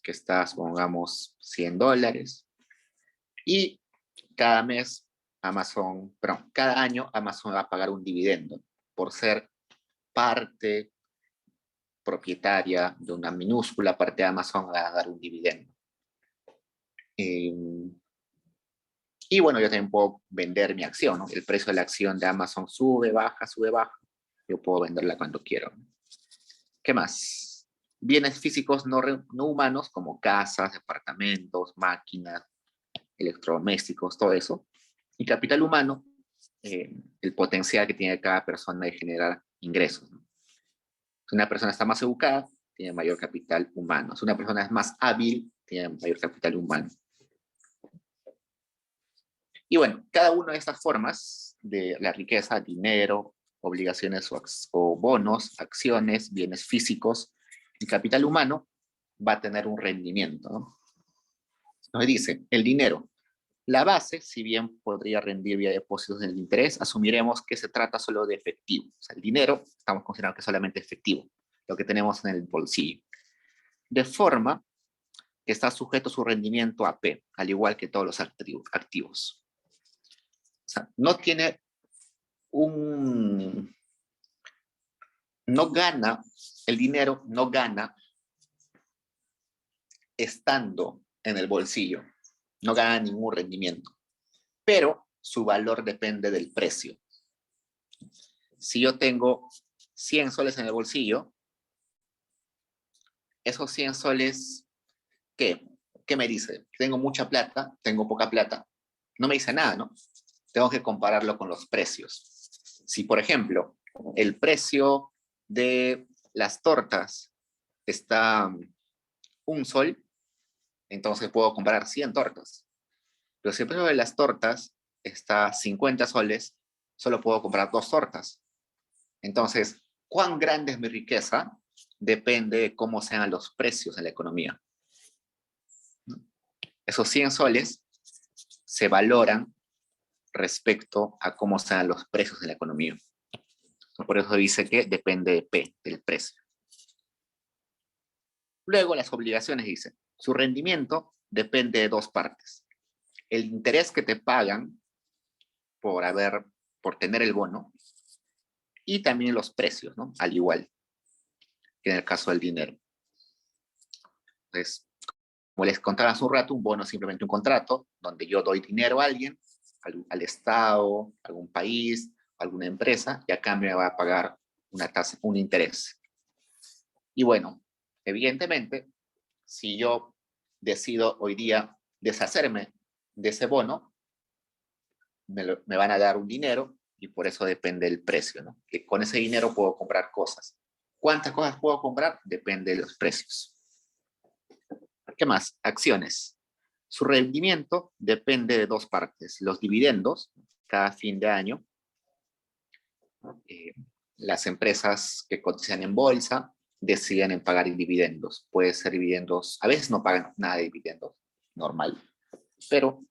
que está, supongamos, $100, y cada mes cada año Amazon va a pagar un dividendo por ser parte propietaria de una minúscula parte de Amazon, va a dar un dividendo. Y bueno, yo también puedo vender mi acción, ¿no? El precio de la acción de Amazon sube, baja, sube, baja. Yo puedo venderla cuando quiero. ¿Qué más? Bienes físicos no humanos como casas, departamentos, máquinas, electrodomésticos, todo eso. Y capital humano, el potencial que tiene cada persona de generar ingresos, ¿no? Si una persona está más educada, tiene mayor capital humano. Si una persona es más hábil, tiene mayor capital humano. Y bueno, cada una de estas formas de la riqueza, dinero, obligaciones o bonos, acciones, bienes físicos y capital humano, va a tener un rendimiento, ¿no? Nos dice, el dinero. La base, si bien podría rendir vía depósitos del interés, asumiremos que se trata solo de efectivo. O sea, el dinero estamos considerando que es solamente efectivo, lo que tenemos en el bolsillo. De forma que está sujeto su rendimiento a P, al igual que todos los activos. O sea, no tiene no gana, el dinero no gana estando en el bolsillo, no gana ningún rendimiento, pero su valor depende del precio. Si yo tengo 100 soles en el bolsillo, esos 100 soles, ¿qué? ¿Qué me dice? ¿Tengo mucha plata? ¿Tengo poca plata? No me dice nada, ¿no? Tengo que compararlo con los precios. Si, por ejemplo, el precio de las tortas está $1, entonces puedo comprar 100 tortas. Pero si el precio de las tortas está 50 soles, solo puedo comprar 2 tortas. Entonces, ¿cuán grande es mi riqueza? Depende de cómo sean los precios en la economía. Esos 100 soles se valoran respecto a cómo sean los precios en la economía. Por eso dice que depende de P, del precio. Luego, las obligaciones dicen, su rendimiento depende de 2 partes. El interés que te pagan por tener el bono, y también los precios, ¿no? Al igual que en el caso del dinero. Entonces, como les contaba hace un rato, un bono es simplemente un contrato donde yo doy dinero a alguien, al Estado, a algún país alguna empresa y a cambio me va a pagar una tasa, un interés. Y bueno, evidentemente, si yo decido hoy día deshacerme de ese bono, me van a dar un dinero y por eso depende el precio, ¿no? Que con ese dinero puedo comprar cosas. ¿Cuántas cosas puedo comprar? Depende de los precios. ¿Qué más? Acciones. Su rendimiento depende de dos partes. Los dividendos, cada fin de año, eh, las empresas que cotizan en bolsa deciden en pagar dividendos. Puede ser dividendos, a veces no pagan nada de dividendos, normal, pero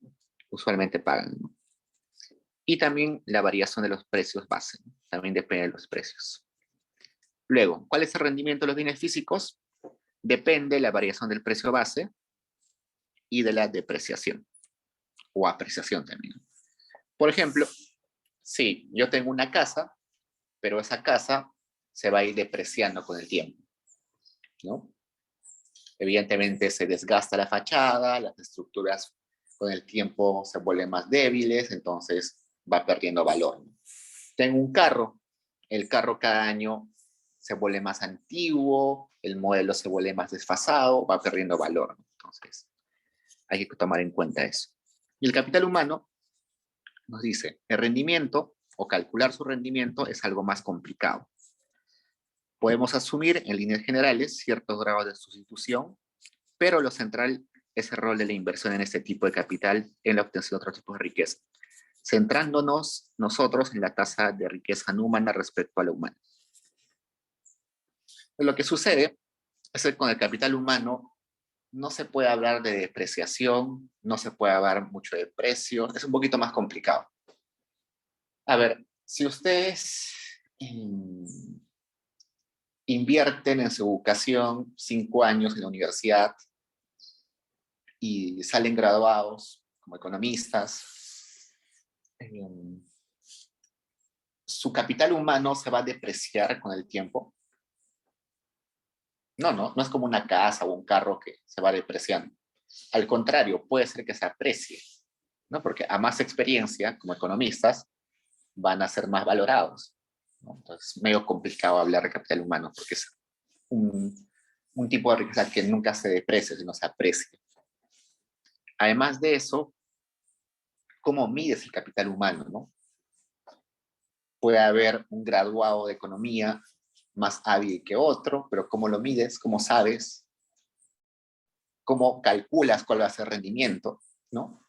usualmente pagan, ¿no? Y también la variación de los precios base, ¿no? También depende de los precios. Luego, ¿cuál es el rendimiento de los bienes físicos? Depende de la variación del precio base y de la depreciación o apreciación también. Por ejemplo, sí, yo tengo una casa, pero esa casa se va a ir depreciando con el tiempo, ¿no? Evidentemente se desgasta la fachada, las estructuras con el tiempo se vuelven más débiles, entonces va perdiendo valor, ¿no? Tengo un carro, el carro cada año se vuelve más antiguo, el modelo se vuelve más desfasado, va perdiendo valor, ¿no? Entonces hay que tomar en cuenta eso. Y el capital humano nos dice, el rendimiento o calcular su rendimiento es algo más complicado. Podemos asumir en líneas generales ciertos grados de sustitución, pero lo central es el rol de la inversión en este tipo de capital en la obtención de otros tipos de riqueza, centrándonos nosotros en la tasa de riqueza no humana respecto a la humana. Lo que sucede es que con el capital humano no se puede hablar de depreciación, no se puede hablar mucho de precio, es un poquito más complicado. A ver, si ustedes invierten en su educación 5 años en la universidad y salen graduados como economistas, ¿su capital humano se va a depreciar con el tiempo? No es como una casa o un carro que se va depreciando. Al contrario, puede ser que se aprecie, ¿no? Porque a más experiencia como economistas van a ser más valorados, ¿no? Entonces es medio complicado hablar de capital humano porque es un tipo de riqueza que nunca se deprecia, sino se aprecia. Además de eso, ¿cómo mides el capital humano, no? Puede haber un graduado de economía más hábil que otro, pero ¿cómo lo mides? ¿Cómo sabes? ¿Cómo calculas cuál va a ser el rendimiento, no?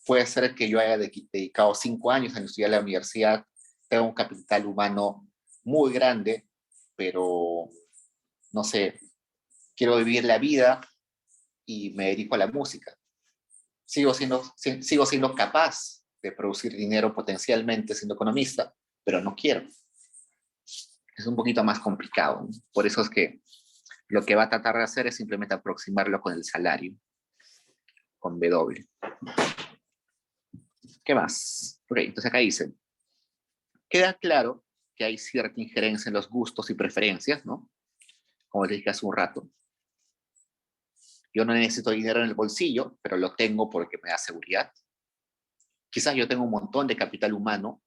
Puede ser que yo haya dedicado 5 años a estudiar en la universidad, tengo un capital humano muy grande, pero, no sé, quiero vivir la vida y me dedico a la música. Sigo siendo capaz de producir dinero potencialmente siendo economista, pero no quiero. Es un poquito más complicado, ¿no? Por eso es que lo que va a tratar de hacer es simplemente aproximarlo con el salario, con W. ¿Qué más? Ok, entonces acá dice, queda claro que hay cierta injerencia en los gustos y preferencias, ¿no? Como les dije hace un rato. Yo no necesito dinero en el bolsillo, pero lo tengo porque me da seguridad. Quizás yo tengo un montón de capital humano,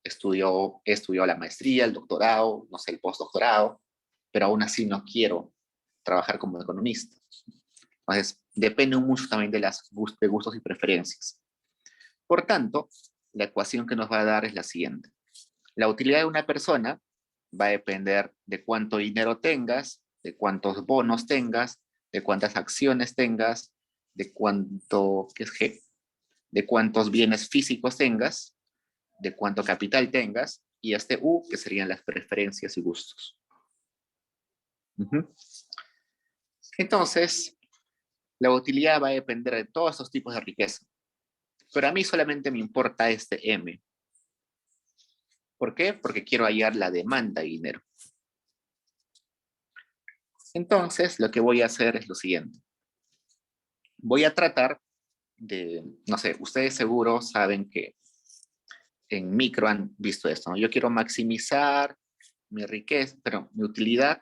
he estudiado la maestría, el doctorado, no sé, el postdoctorado, pero aún así no quiero trabajar como economista. Entonces, depende mucho también de de gustos y preferencias. Por tanto, la ecuación que nos va a dar es la siguiente. La utilidad de una persona va a depender de cuánto dinero tengas, de cuántos bonos tengas, de cuántas acciones tengas, de cuánto, ¿qué es G? De cuántos bienes físicos tengas, de cuánto capital tengas, y este U, que serían las preferencias y gustos. Entonces, la utilidad va a depender de todos estos tipos de riqueza. Pero a mí solamente me importa este M. ¿Por qué? Porque quiero hallar la demanda de dinero. Entonces, lo que voy a hacer es lo siguiente. Voy a tratar de, no sé, ustedes seguro saben que en micro han visto esto, ¿no? Yo quiero maximizar mi riqueza, pero mi utilidad,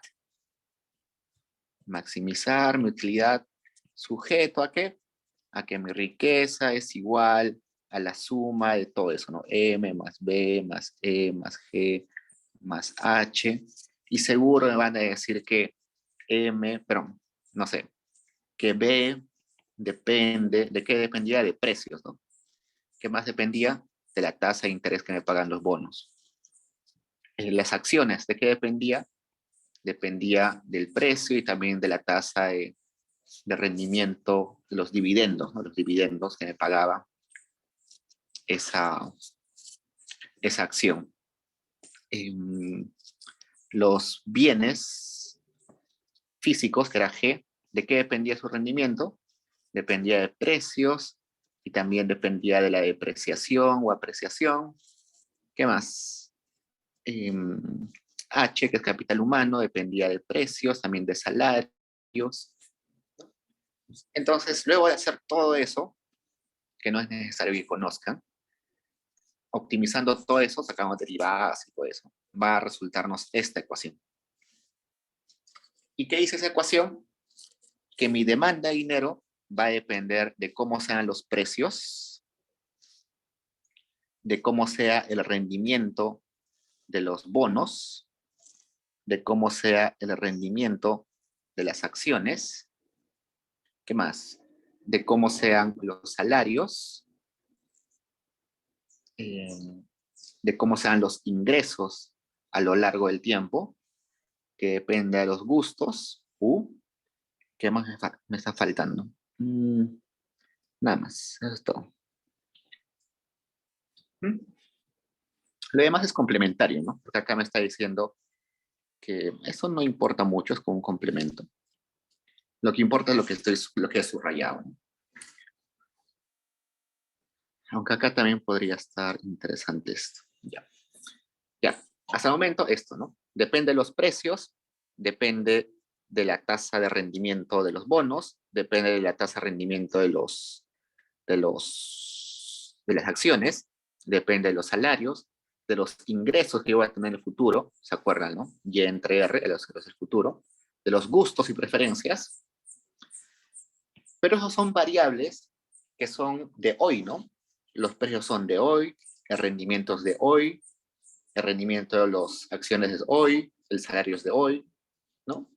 maximizar mi utilidad sujeto a qué? A que mi riqueza es igual a la suma de todo eso, ¿no? M más B más E más G más H. Y seguro me van a decir que perdón, no sé, que B depende, ¿de qué dependía? De precios, ¿no? ¿Qué más dependía? De la tasa de interés que me pagan los bonos. Las acciones, ¿de qué dependía? Dependía del precio y también de la tasa de rendimiento de los dividendos, ¿no? Los dividendos que me pagaba esa, esa acción. Los bienes físicos, que era G, ¿de qué dependía su rendimiento? Dependía de precios y también dependía de la depreciación o apreciación. ¿Qué más? H, que es capital humano, dependía de precios, también de salarios. Entonces, luego de hacer todo eso, que no es necesario que conozcan, optimizando todo eso, sacamos derivadas y todo eso, va a resultarnos esta ecuación. ¿Y qué dice esa ecuación? Que mi demanda de dinero va a depender de cómo sean los precios, de cómo sea el rendimiento de los bonos, de cómo sea el rendimiento de las acciones, ¿qué más? De cómo sean los salarios, de cómo sean los ingresos a lo largo del tiempo, que depende de los gustos, ¿qué más me está faltando? Nada más, eso es todo. Lo demás es complementario, ¿no? Porque acá me está diciendo que eso no importa mucho, es como un complemento. Lo que importa es lo que he subrayado, ¿no? Aunque acá también podría estar interesante esto. Ya. Ya. Hasta el momento esto, ¿no? Depende de los precios, depende de la tasa de rendimiento de los bonos, depende de la tasa de rendimiento de las acciones, depende de los salarios, de los ingresos que yo voy a tener en el futuro, ¿se acuerdan, no? Y entre R, el futuro, de los gustos y preferencias, pero esos son variables que son de hoy, ¿no? Los precios son de hoy, el rendimiento es de hoy, el rendimiento de las acciones es hoy, el salario es de hoy, ¿no?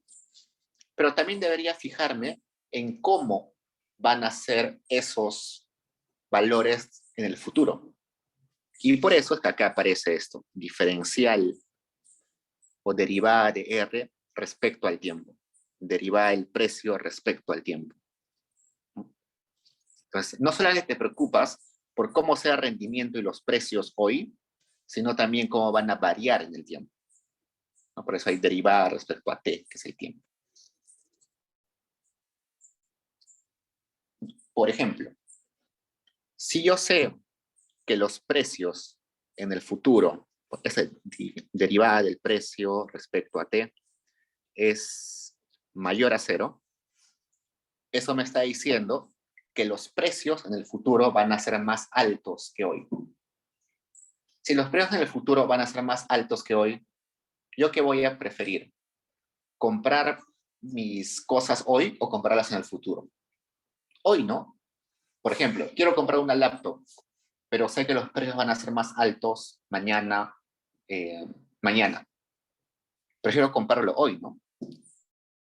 Pero también debería fijarme en cómo van a ser esos valores en el futuro. Y por eso es que acá aparece esto, diferencial o derivada de R respecto al tiempo, derivada del precio respecto al tiempo. Entonces, no solamente te preocupas por cómo sea el rendimiento y los precios hoy, sino también cómo van a variar en el tiempo, ¿no? Por eso hay derivada respecto a T, que es el tiempo. Por ejemplo, si yo sé que los precios en el futuro, esa derivada del precio respecto a T, es mayor a 0, eso me está diciendo que los precios en el futuro van a ser más altos que hoy. Si los precios en el futuro van a ser más altos que hoy, ¿yo qué voy a preferir? ¿Comprar mis cosas hoy o comprarlas en el futuro? Hoy, ¿no? Por ejemplo, quiero comprar una laptop, pero sé que los precios van a ser más altos mañana. Mañana. Prefiero comprarlo hoy, ¿no?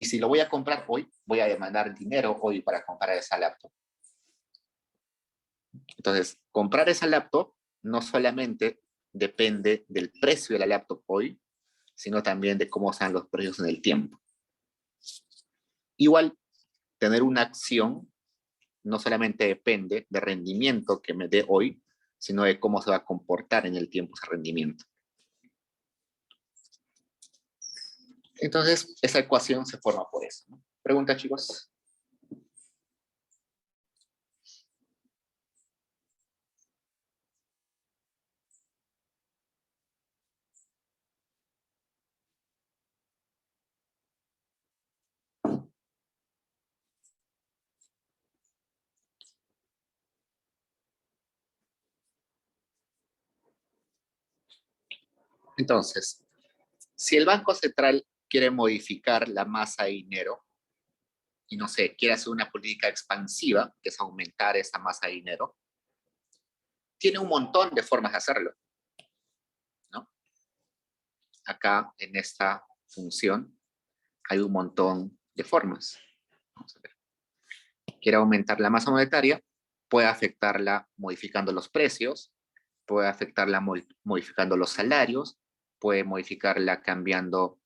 Y si lo voy a comprar hoy, voy a demandar dinero hoy para comprar esa laptop. Entonces, comprar esa laptop no solamente depende del precio de la laptop hoy, sino también de cómo sean los precios en el tiempo. Igual, tener una acción no solamente depende del rendimiento que me dé hoy, sino de cómo se va a comportar en el tiempo ese rendimiento. Entonces, esa ecuación se forma por eso, ¿no? ¿Pregunta, chicos? Entonces, si el Banco Central quiere modificar la masa de dinero y no sé, quiere hacer una política expansiva, que es aumentar esa masa de dinero, tiene un montón de formas de hacerlo, ¿no? Acá en esta función hay un montón de formas. Vamos a ver. Quiere aumentar la masa monetaria, puede afectarla modificando los precios, puede afectarla modificando los salarios, puede modificarla cambiando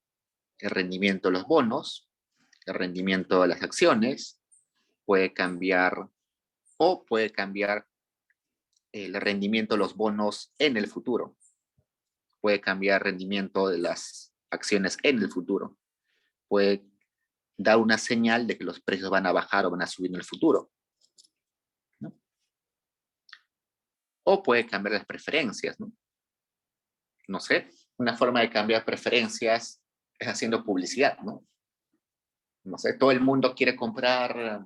el rendimiento de los bonos, el rendimiento de las acciones, puede cambiar el rendimiento de los bonos en el futuro, puede cambiar el rendimiento de las acciones en el futuro, puede dar una señal de que los precios van a bajar o van a subir en el futuro, ¿no? O puede cambiar las preferencias, ¿no? No sé, una forma de cambiar preferencias es haciendo publicidad, ¿no? No sé, todo el mundo quiere comprar,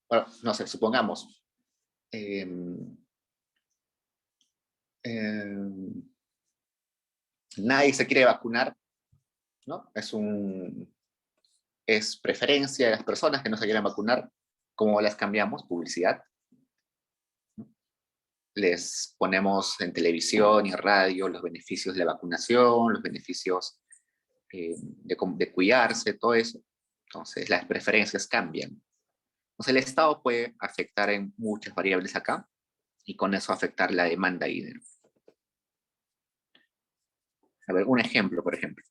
bueno, no sé, supongamos, eh, nadie se quiere vacunar, ¿no? Es preferencia de las personas que no se quieren vacunar. ¿Cómo las cambiamos? Publicidad. Les ponemos en televisión y en radio los beneficios de la vacunación, los beneficios de cuidarse, todo eso. Entonces, las preferencias cambian. Entonces, el Estado puede afectar en muchas variables acá y con eso afectar la demanda de dinero. A ver, un ejemplo, por ejemplo.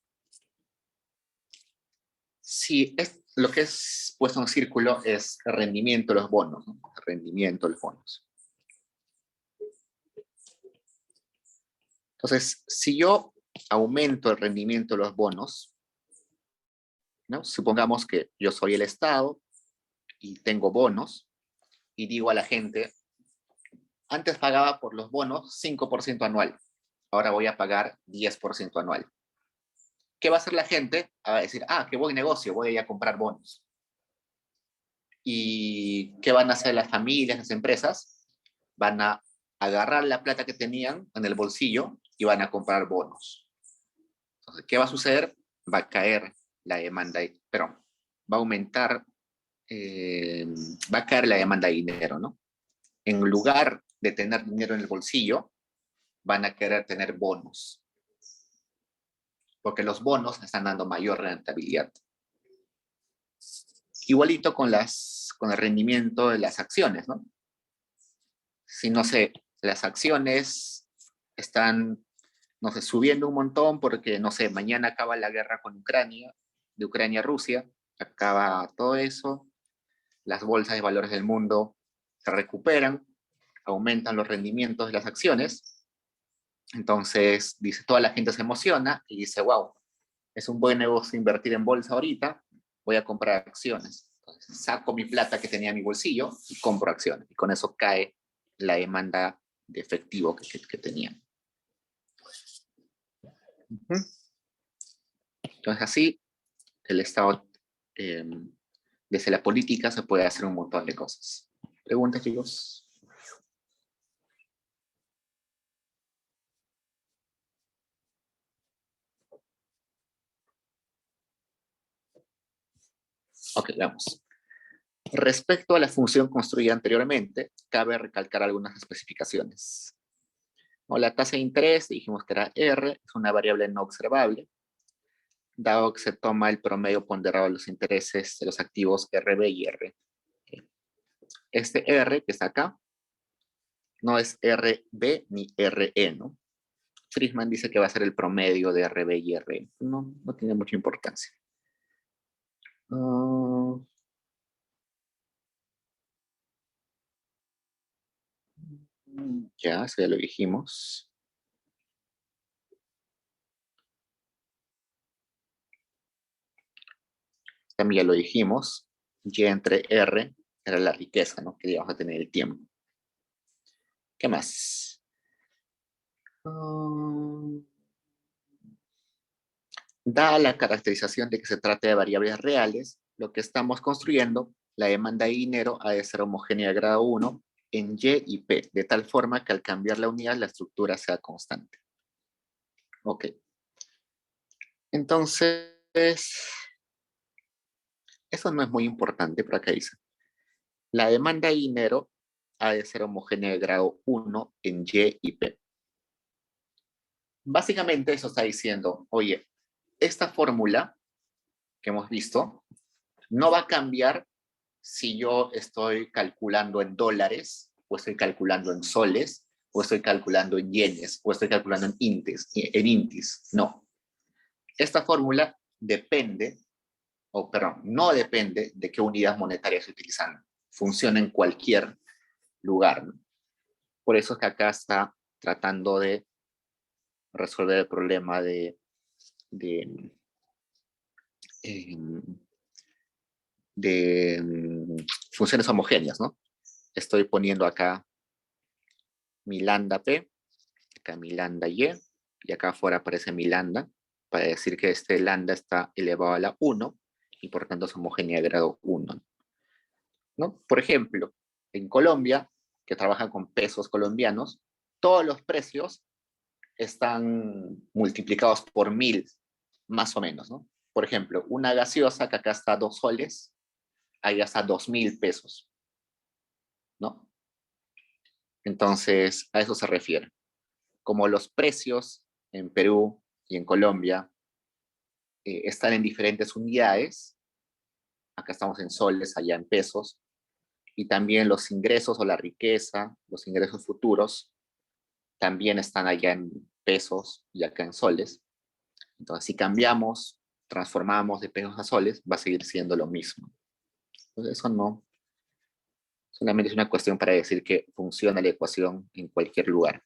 Si lo que es puesto en círculo es el rendimiento de los bonos, ¿no? El rendimiento de los bonos. Entonces, si yo aumento el rendimiento de los bonos, ¿no? Supongamos que yo soy el Estado y tengo bonos y digo a la gente, antes pagaba por los bonos 5% anual, ahora voy a pagar 10% anual. ¿Qué va a hacer la gente? Va a decir, qué buen negocio, voy a ir a comprar bonos. ¿Y qué van a hacer las familias, las empresas? Van a agarrar la plata que tenían en el bolsillo y van a comprar bonos. Entonces, ¿qué va a suceder? Va a caer la demanda, pero va a aumentar, va a caer la demanda de dinero, ¿no? En lugar de tener dinero en el bolsillo, van a querer tener bonos, porque los bonos están dando mayor rentabilidad. Igualito con el rendimiento de las acciones, ¿no? Si, no sé, las acciones están, no sé, subiendo un montón porque, no sé, mañana acaba la guerra con Ucrania, de Ucrania a Rusia, acaba todo eso, las bolsas de valores del mundo se recuperan, aumentan los rendimientos de las acciones, entonces, dice, toda la gente se emociona y dice, wow, es un buen negocio invertir en bolsa ahorita, voy a comprar acciones. Entonces, saco mi plata que tenía en mi bolsillo y compro acciones. Y con eso cae la demanda de efectivo que tenía. Entonces, así, el Estado, desde la política, se puede hacer un montón de cosas. ¿Preguntas, chicos? Ok, vamos. Respecto a la función construida anteriormente, cabe recalcar algunas especificaciones. O la tasa de interés, dijimos que era R, es una variable no observable, dado que se toma el promedio ponderado de los intereses de los activos RB y R. Este R que está acá no es RB ni RE, ¿no? Friedman dice que va a ser el promedio de RB y RE. No tiene mucha importancia. Ya, eso ya lo dijimos. También ya lo dijimos. Y entre R era la riqueza, ¿no? Que íbamos a tener el tiempo. ¿Qué más? Dada la caracterización de que se trata de variables reales, lo que estamos construyendo, la demanda de dinero ha de ser homogénea de grado 1 en Y y P, de tal forma que al cambiar la unidad, la estructura sea constante. Ok. Entonces, eso no es muy importante, pero acá dice. La demanda de dinero ha de ser homogénea de grado 1 en Y y P. Básicamente eso está diciendo, oye, esta fórmula que hemos visto no va a cambiar si yo estoy calculando en dólares, o estoy calculando en soles, o estoy calculando en yenes, o estoy calculando en intis. No. Esta fórmula depende, o perdón, no depende de qué unidad monetaria se utilizando. Funciona en cualquier lugar, ¿no? Por eso es que acá está tratando de resolver el problema de funciones homogéneas, ¿no? Estoy poniendo acá mi lambda P, acá mi lambda y acá afuera aparece mi lambda, para decir que este lambda está elevado a la 1, y por tanto es homogénea de grado 1, ¿no? Por ejemplo, en Colombia, que trabajan con pesos colombianos, todos los precios están multiplicados por 1000, más o menos, ¿no? Por ejemplo, una gaseosa que acá está a 2 soles, ahí está 2000 pesos, ¿no? Entonces, a eso se refiere. Como los precios en Perú y en Colombia están en diferentes unidades, acá estamos en soles, allá en pesos, y también los ingresos o la riqueza, los ingresos futuros, también están allá en pesos y acá en soles. Entonces, si cambiamos, transformamos de pesos a soles, va a seguir siendo lo mismo. Entonces, eso no, solamente es una cuestión para decir que funciona la ecuación en cualquier lugar.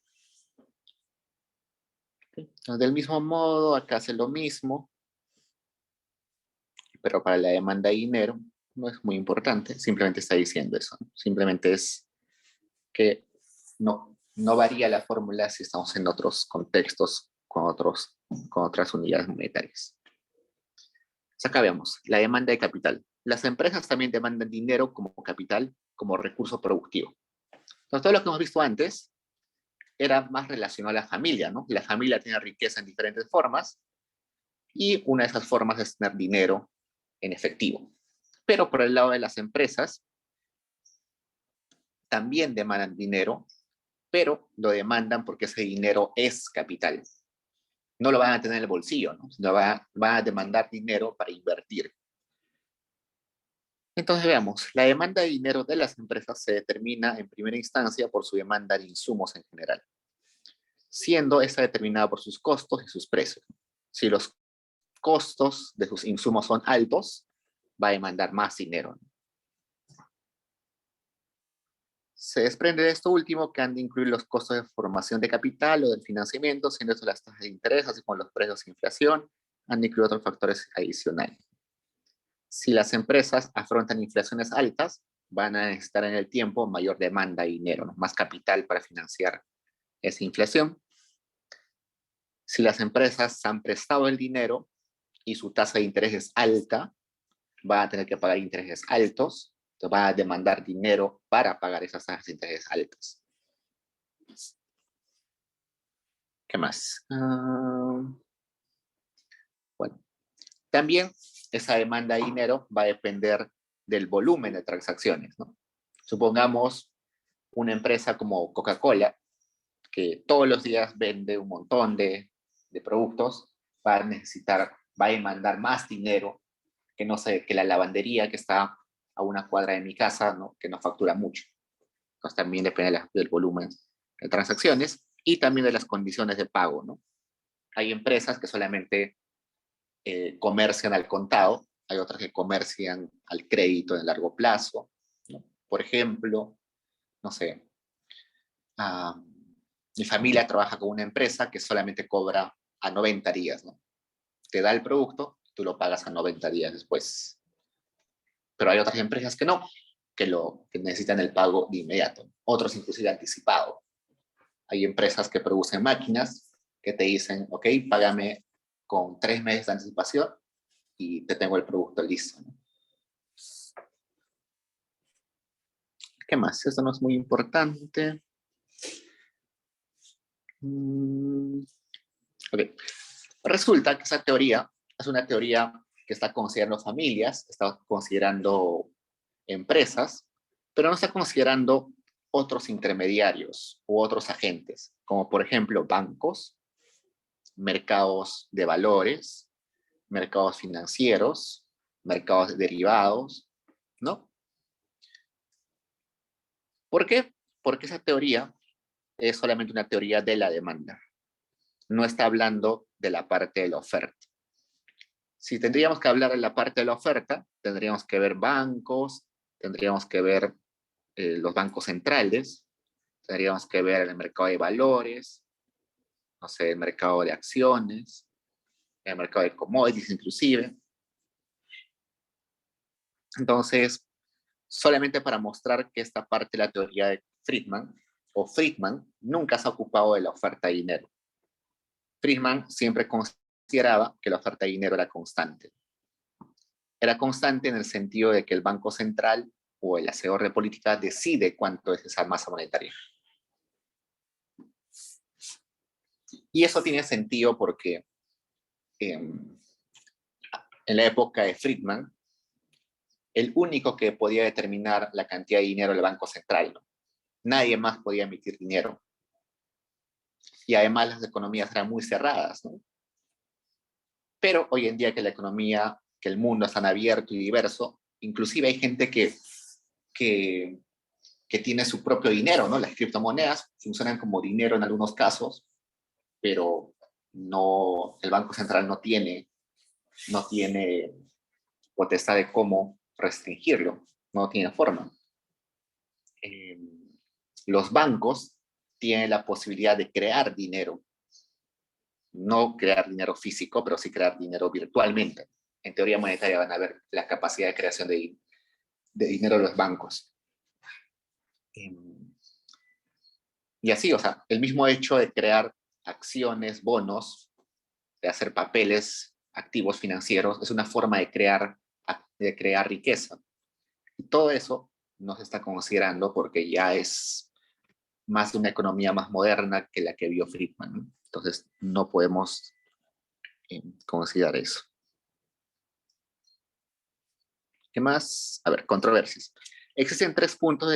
Entonces, del mismo modo, acá hace lo mismo, pero para la demanda de dinero no es muy importante, simplemente está diciendo eso, ¿no? Simplemente es que no varía la fórmula si estamos en otros contextos con otras unidades monetarias. Entonces acá vemos la demanda de capital. Las empresas también demandan dinero como capital, como recurso productivo. Entonces, todo lo que hemos visto antes era más relacionado a la familia, ¿no? La familia tiene riqueza en diferentes formas y una de esas formas es tener dinero en efectivo. Pero por el lado de las empresas, también demandan dinero, pero lo demandan porque ese dinero es capital. No lo van a tener en el bolsillo, ¿no? Sino van a demandar dinero para invertir. Entonces veamos, la demanda de dinero de las empresas se determina en primera instancia por su demanda de insumos en general, siendo esta determinada por sus costos y sus precios. Si los costos de sus insumos son altos, va a demandar más dinero. Se desprende de esto último que han de incluir los costos de formación de capital o del financiamiento, siendo eso las tasas de interés, así como los precios de inflación, han de incluir otros factores adicionales. Si las empresas afrontan inflaciones altas, van a necesitar en el tiempo mayor demanda de dinero, ¿no? Más capital para financiar esa inflación. Si las empresas han prestado el dinero y su tasa de interés es alta, van a tener que pagar intereses altos, entonces van a demandar dinero para pagar esas tasas de interés altas. ¿Qué más? Bueno, también esa demanda de dinero va a depender del volumen de transacciones, ¿no? Supongamos una empresa como Coca-Cola, que todos los días vende un montón de productos, va a demandar más dinero que, no sé, que la lavandería que está a una cuadra de mi casa, ¿no? Que no factura mucho. Entonces también depende del volumen de transacciones y también de las condiciones de pago, ¿no? Hay empresas que solamente comercian al contado, hay otras que comercian al crédito de largo plazo, ¿no? Por ejemplo, no sé, mi familia trabaja con una empresa que solamente cobra a 90 días, ¿no? Te da el producto, tú lo pagas a 90 días después. Pero hay otras empresas que no, que necesitan el pago de inmediato. Otros inclusive anticipado. Hay empresas que producen máquinas que te dicen, ok, págame con 3 meses de anticipación y te tengo el producto listo, ¿no? ¿Qué más? Esto no es muy importante. Okay. Resulta que esa teoría es una teoría que está considerando familias, está considerando empresas, pero no está considerando otros intermediarios u otros agentes, como por ejemplo bancos, mercados de valores, mercados financieros, mercados de derivados, ¿no? ¿Por qué? Porque esa teoría es solamente una teoría de la demanda. No está hablando de la parte de la oferta. Si tendríamos que hablar de la parte de la oferta, tendríamos que ver bancos, tendríamos que ver los bancos centrales, tendríamos que ver el mercado de valores, no sé, el mercado de acciones, el mercado de commodities inclusive. Entonces, solamente para mostrar que esta parte de la teoría de Friedman, o Friedman, nunca se ha ocupado de la oferta de dinero. Friedman siempre consideraba que la oferta de dinero era constante. Era constante en el sentido de que el Banco Central o el hacedor de política decide cuánto es esa masa monetaria. Y eso tiene sentido porque en la época de Friedman, el único que podía determinar la cantidad de dinero era el Banco Central, ¿no? Nadie más podía emitir dinero. Y además las economías eran muy cerradas, ¿no? Pero hoy en día que la economía, que el mundo es tan abierto y diverso, inclusive hay gente que tiene su propio dinero, ¿no? Las criptomonedas funcionan como dinero en algunos casos, pero no, el Banco Central no tiene potestad de cómo restringirlo, no tiene forma. Eh, los bancos tienen la posibilidad de crear dinero, no crear dinero físico, pero sí crear dinero virtualmente. En teoría monetaria van a ver la capacidad de creación de dinero de los bancos. Y así, o sea, el mismo hecho de crear acciones, bonos, de hacer papeles, activos financieros, es una forma de crear riqueza. Y todo eso no se está considerando porque ya es más de una economía más moderna que la que vio Friedman, ¿no? Entonces, no podemos considerar eso. ¿Qué más? A ver, controversias. Existen 3 puntos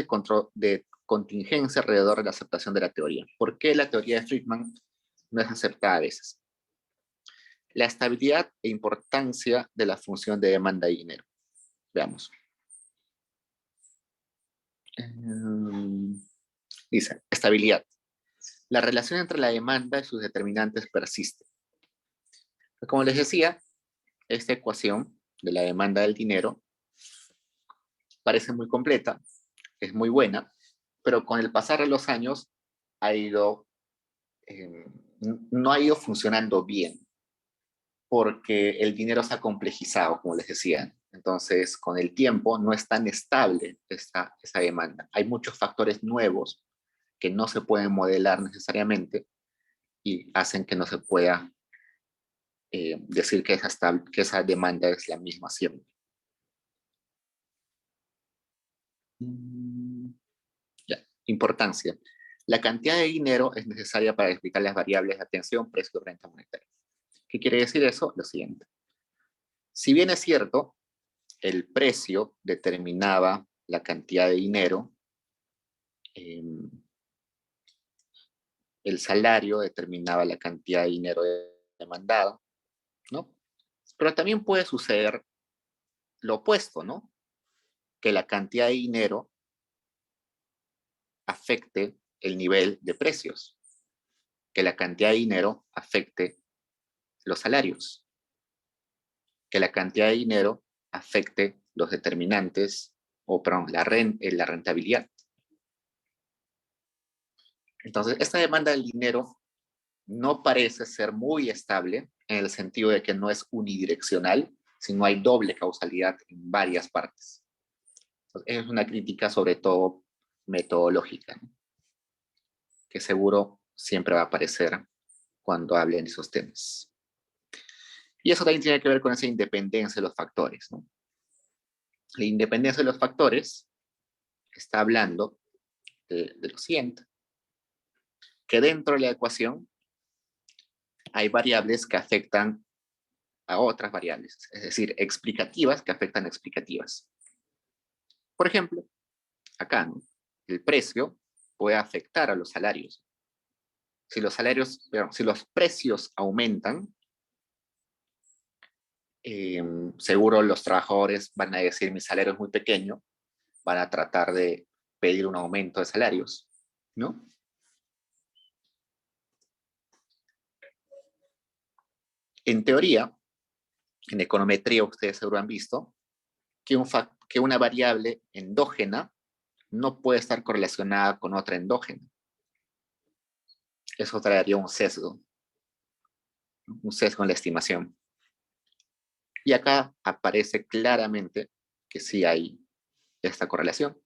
de contingencia alrededor de la aceptación de la teoría. ¿Por qué la teoría de Friedman no es aceptada a veces? La estabilidad e importancia de la función de demanda y dinero. Veamos. Dice, estabilidad. La relación entre la demanda y sus determinantes persiste. Como les decía, esta ecuación de la demanda del dinero parece muy completa, es muy buena, pero con el pasar de los años ha ido, no ha ido funcionando bien, porque el dinero se ha complejizado, como les decía. Entonces, con el tiempo no es tan estable esa demanda. Hay muchos factores nuevos que no se pueden modelar necesariamente y hacen que no se pueda decir que esa demanda es la misma siempre. Ya. Importancia. La cantidad de dinero es necesaria para explicar las variables de atención, precio y renta monetaria. ¿Qué quiere decir eso? Lo siguiente. Si bien es cierto, el precio determinaba la cantidad de dinero, el salario determinaba la cantidad de dinero demandado, ¿no? Pero también puede suceder lo opuesto, ¿no? Que la cantidad de dinero afecte el nivel de precios, que la cantidad de dinero afecte los salarios, que la cantidad de dinero afecte los determinantes, o perdón, la rentabilidad. Entonces, esta demanda del dinero no parece ser muy estable en el sentido de que no es unidireccional, sino hay doble causalidad en varias partes. Entonces, es una crítica sobre todo metodológica, ¿no? Que seguro siempre va a aparecer cuando hablen de esos temas. Y eso también tiene que ver con esa independencia de los factores, ¿no? La independencia de los factores está hablando de lo siguiente, que dentro de la ecuación hay variables que afectan a otras variables, es decir, explicativas que afectan a explicativas. Por ejemplo, acá, ¿no? El precio puede afectar a los salarios. Si los precios aumentan, seguro los trabajadores van a decir: mi salario es muy pequeño, van a tratar de pedir un aumento de salarios, ¿no? En teoría, en econometría ustedes seguro han visto que una variable endógena no puede estar correlacionada con otra endógena. Eso traería un sesgo en la estimación. Y acá aparece claramente que sí hay esta correlación.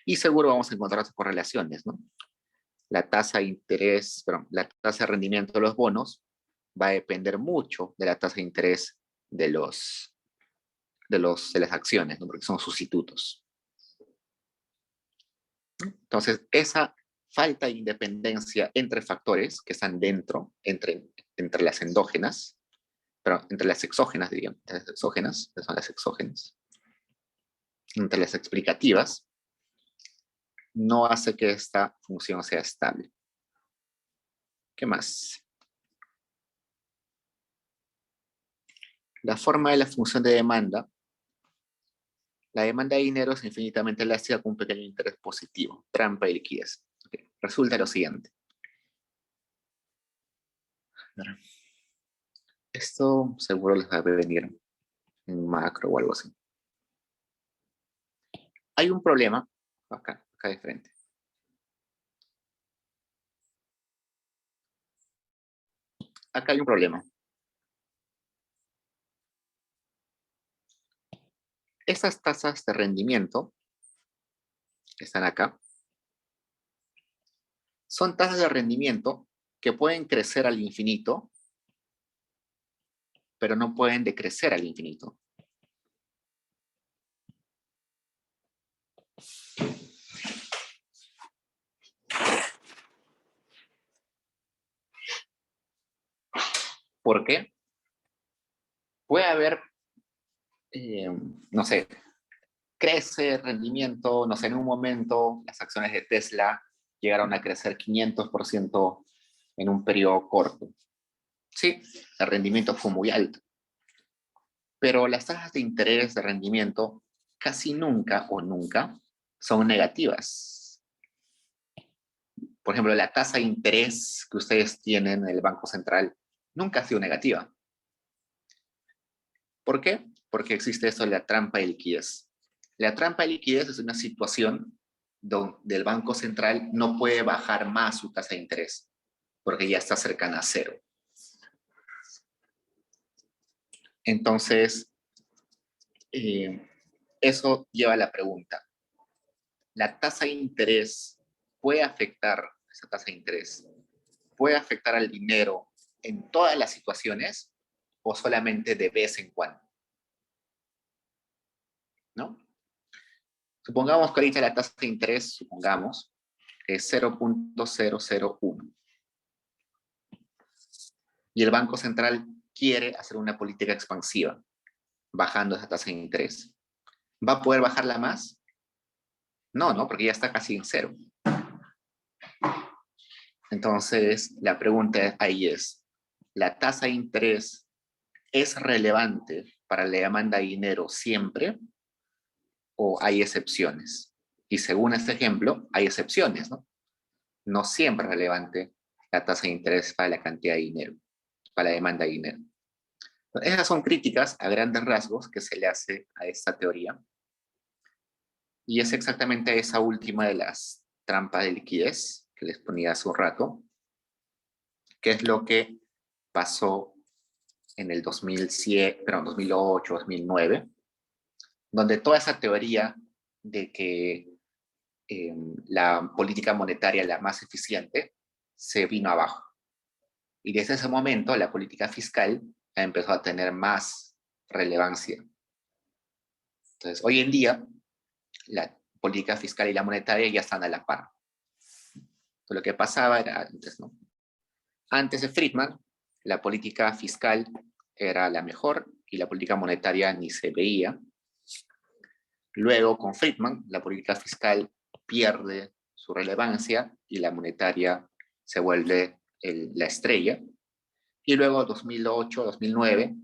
Y seguro vamos a encontrar otras correlaciones, ¿no? La tasa de interés, la tasa de rendimiento de los bonos va a depender mucho de la tasa de interés de las acciones, ¿no? Porque son sustitutos. Entonces, esa falta de independencia entre factores que están dentro, entre las endógenas, entre las exógenas, diríamos, entre las exógenas, que son las exógenas, entre las explicativas, no hace que esta función sea estable. ¿Qué más? La forma de la función de demanda. La demanda de dinero es infinitamente elástica con un pequeño interés positivo, trampa y liquidez. Okay. Resulta lo siguiente. Esto seguro les va a venir en macro o algo así. Hay un problema, acá de frente. Acá hay un problema. Estas tasas de rendimiento que están acá son tasas de rendimiento que pueden crecer al infinito, pero no pueden decrecer al infinito. ¿Por qué? Puede haber, no sé, crece el rendimiento, no sé, en un momento las acciones de Tesla llegaron a crecer 500% en un periodo corto. Sí, el rendimiento fue muy alto. Pero las tasas de interés de rendimiento casi nunca o nunca son negativas. Por ejemplo, la tasa de interés que ustedes tienen en el Banco Central nunca ha sido negativa. ¿Por qué? Porque existe eso de la trampa de liquidez. La trampa de liquidez es una situación donde el Banco Central no puede bajar más su tasa de interés, porque ya está cercana a cero. Entonces, eso lleva a la pregunta. ¿La tasa de interés puede afectar, esa tasa de interés, puede afectar al dinero en todas las situaciones o solamente de vez en cuando? ¿No? Supongamos que ahorita la tasa de interés, supongamos, es 0.001. Y el Banco Central quiere hacer una política expansiva, bajando esa tasa de interés. ¿Va a poder bajarla más? No, porque ya está casi en cero. Entonces, la pregunta ahí es, ¿la tasa de interés es relevante para la demanda de dinero siempre o hay excepciones? Y según este ejemplo, hay excepciones, ¿no? No siempre es relevante la tasa de interés para la cantidad de dinero, para la demanda de dinero. Esas son críticas a grandes rasgos que se le hace a esta teoría. Y es exactamente esa última de las trampas de liquidez que les ponía hace un rato, que es lo que pasó en el 2008, 2009, donde toda esa teoría de que la política monetaria la más eficiente se vino abajo. Y desde ese momento la política fiscal empezó a tener más relevancia. Entonces, hoy en día, la política fiscal y la monetaria ya están a la par. Entonces, lo que pasaba era antes, ¿no? Antes de Friedman, la política fiscal era la mejor y la política monetaria ni se veía. Luego, con Friedman, la política fiscal pierde su relevancia y la monetaria se vuelve la estrella. Y luego 2008, 2009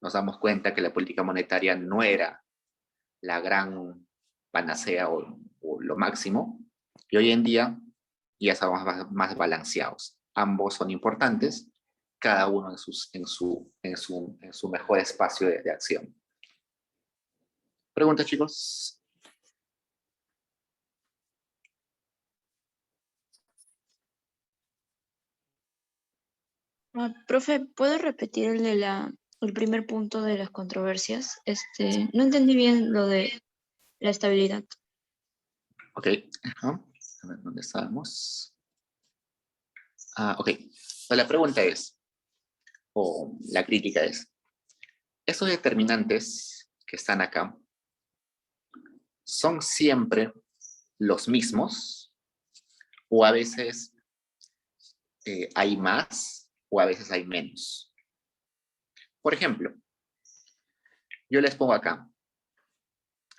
nos damos cuenta que la política monetaria no era la gran panacea o lo máximo. Y hoy en día ya estamos más balanceados. Ambos son importantes, cada uno en su mejor espacio de acción. ¿Preguntas, chicos? Profe, ¿puedo repetir el primer punto de las controversias? No entendí bien lo de la estabilidad. Ok. A ver, ¿dónde estábamos? Ok. Entonces, la pregunta es, o la crítica es, ¿esos determinantes que están acá son siempre los mismos o a veces hay más o a veces hay menos? Por ejemplo, yo les pongo acá,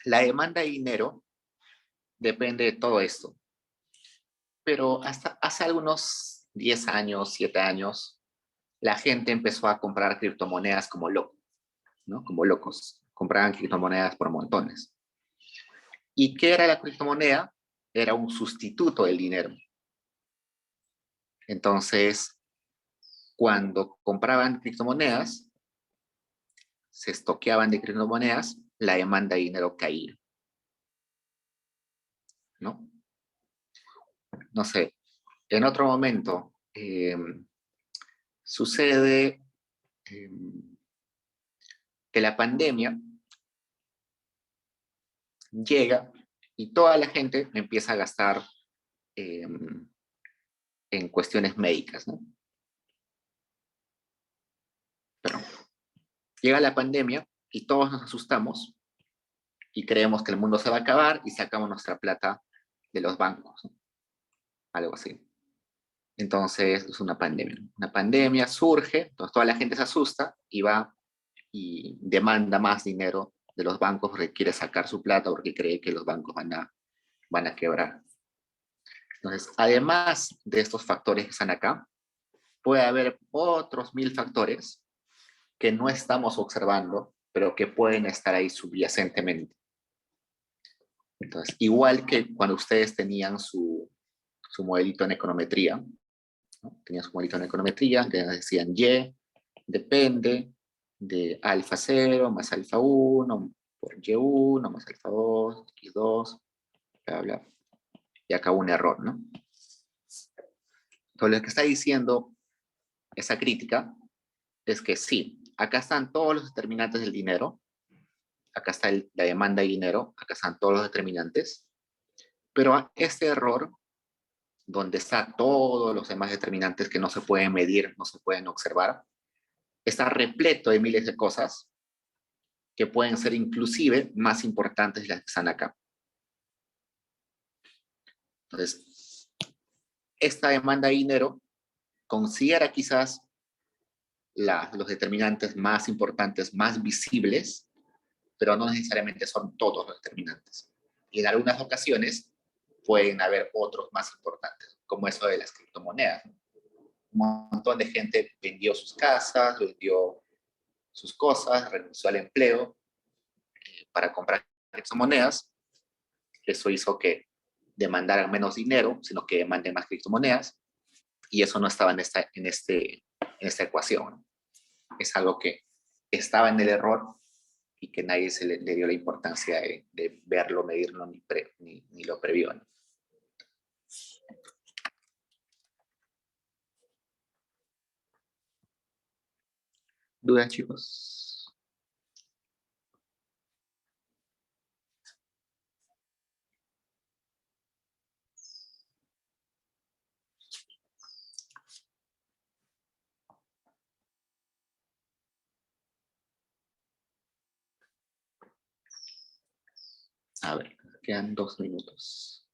la demanda de dinero depende de todo esto, pero hasta hace algunos 10 años, 7 años, la gente empezó a comprar criptomonedas como locos, ¿no? Como locos. Compraban criptomonedas por montones. ¿Y qué era la criptomoneda? Era un sustituto del dinero. Entonces, cuando compraban criptomonedas, se estoqueaban de criptomonedas, la demanda de dinero caía, ¿no? No sé, en otro momento sucede que la pandemia llega y toda la gente empieza a gastar en cuestiones médicas, ¿no? Pero llega la pandemia y todos nos asustamos y creemos que el mundo se va a acabar y sacamos nuestra plata de los bancos, ¿no? Algo así. Entonces es una pandemia. Una pandemia surge, entonces toda la gente se asusta y va y demanda más dinero de los bancos porque quiere sacar su plata porque cree que los bancos van a quebrar. Entonces, además de estos factores que están acá, puede haber otros 1000 factores que no estamos observando, pero que pueden estar ahí subyacentemente. Entonces, igual que cuando ustedes tenían su modelito en econometría, ¿no? Tenían su modelito en econometría, que decían Y, depende de alfa 0 más alfa 1 por Y1 más alfa 2, X2, bla, bla. Y acá un error, ¿no? Entonces, lo que está diciendo esa crítica es que sí, acá están todos los determinantes del dinero, acá está la demanda de dinero, acá están todos los determinantes, pero este error, donde están todos los demás determinantes que no se pueden medir, no se pueden observar, está repleto de miles de cosas que pueden ser inclusive más importantes de las que están acá. Entonces, esta demanda de dinero considera quizás los determinantes más importantes, más visibles, pero no necesariamente son todos los determinantes. Y en algunas ocasiones pueden haber otros más importantes, como eso de las criptomonedas. Un montón de gente vendió sus casas, vendió sus cosas, renunció al empleo para comprar criptomonedas. Eso hizo que demandaran menos dinero, sino que demanden más criptomonedas, y eso no estaba en esta ecuación. Es algo que estaba en el error y que nadie le dio la importancia de verlo, medirlo, ni lo previó, ¿no? ¿Dudas, chicos? A ver, quedan 2 minutos.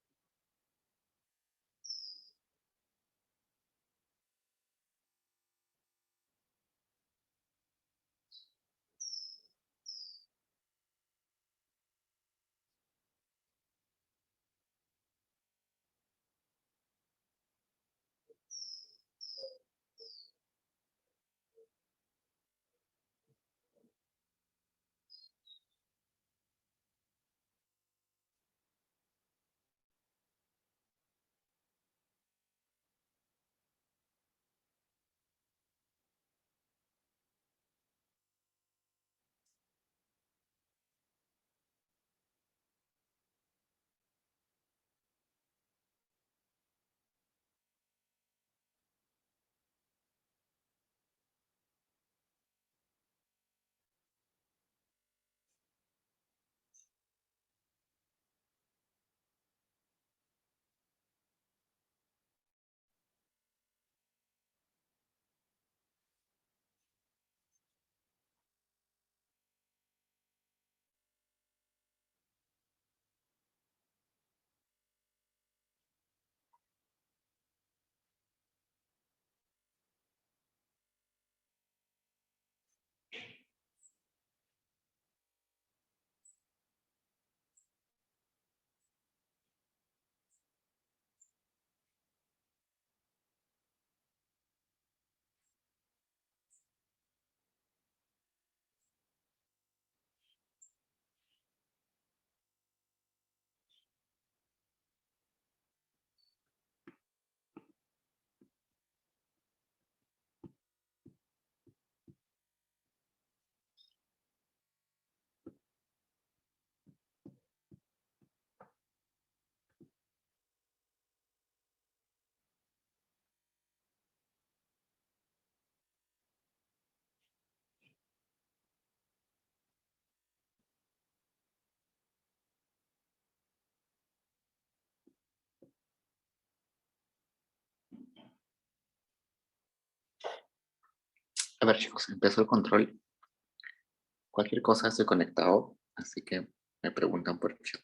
A ver, chicos, empezó el control. Cualquier cosa estoy conectado, así que me preguntan por el chat.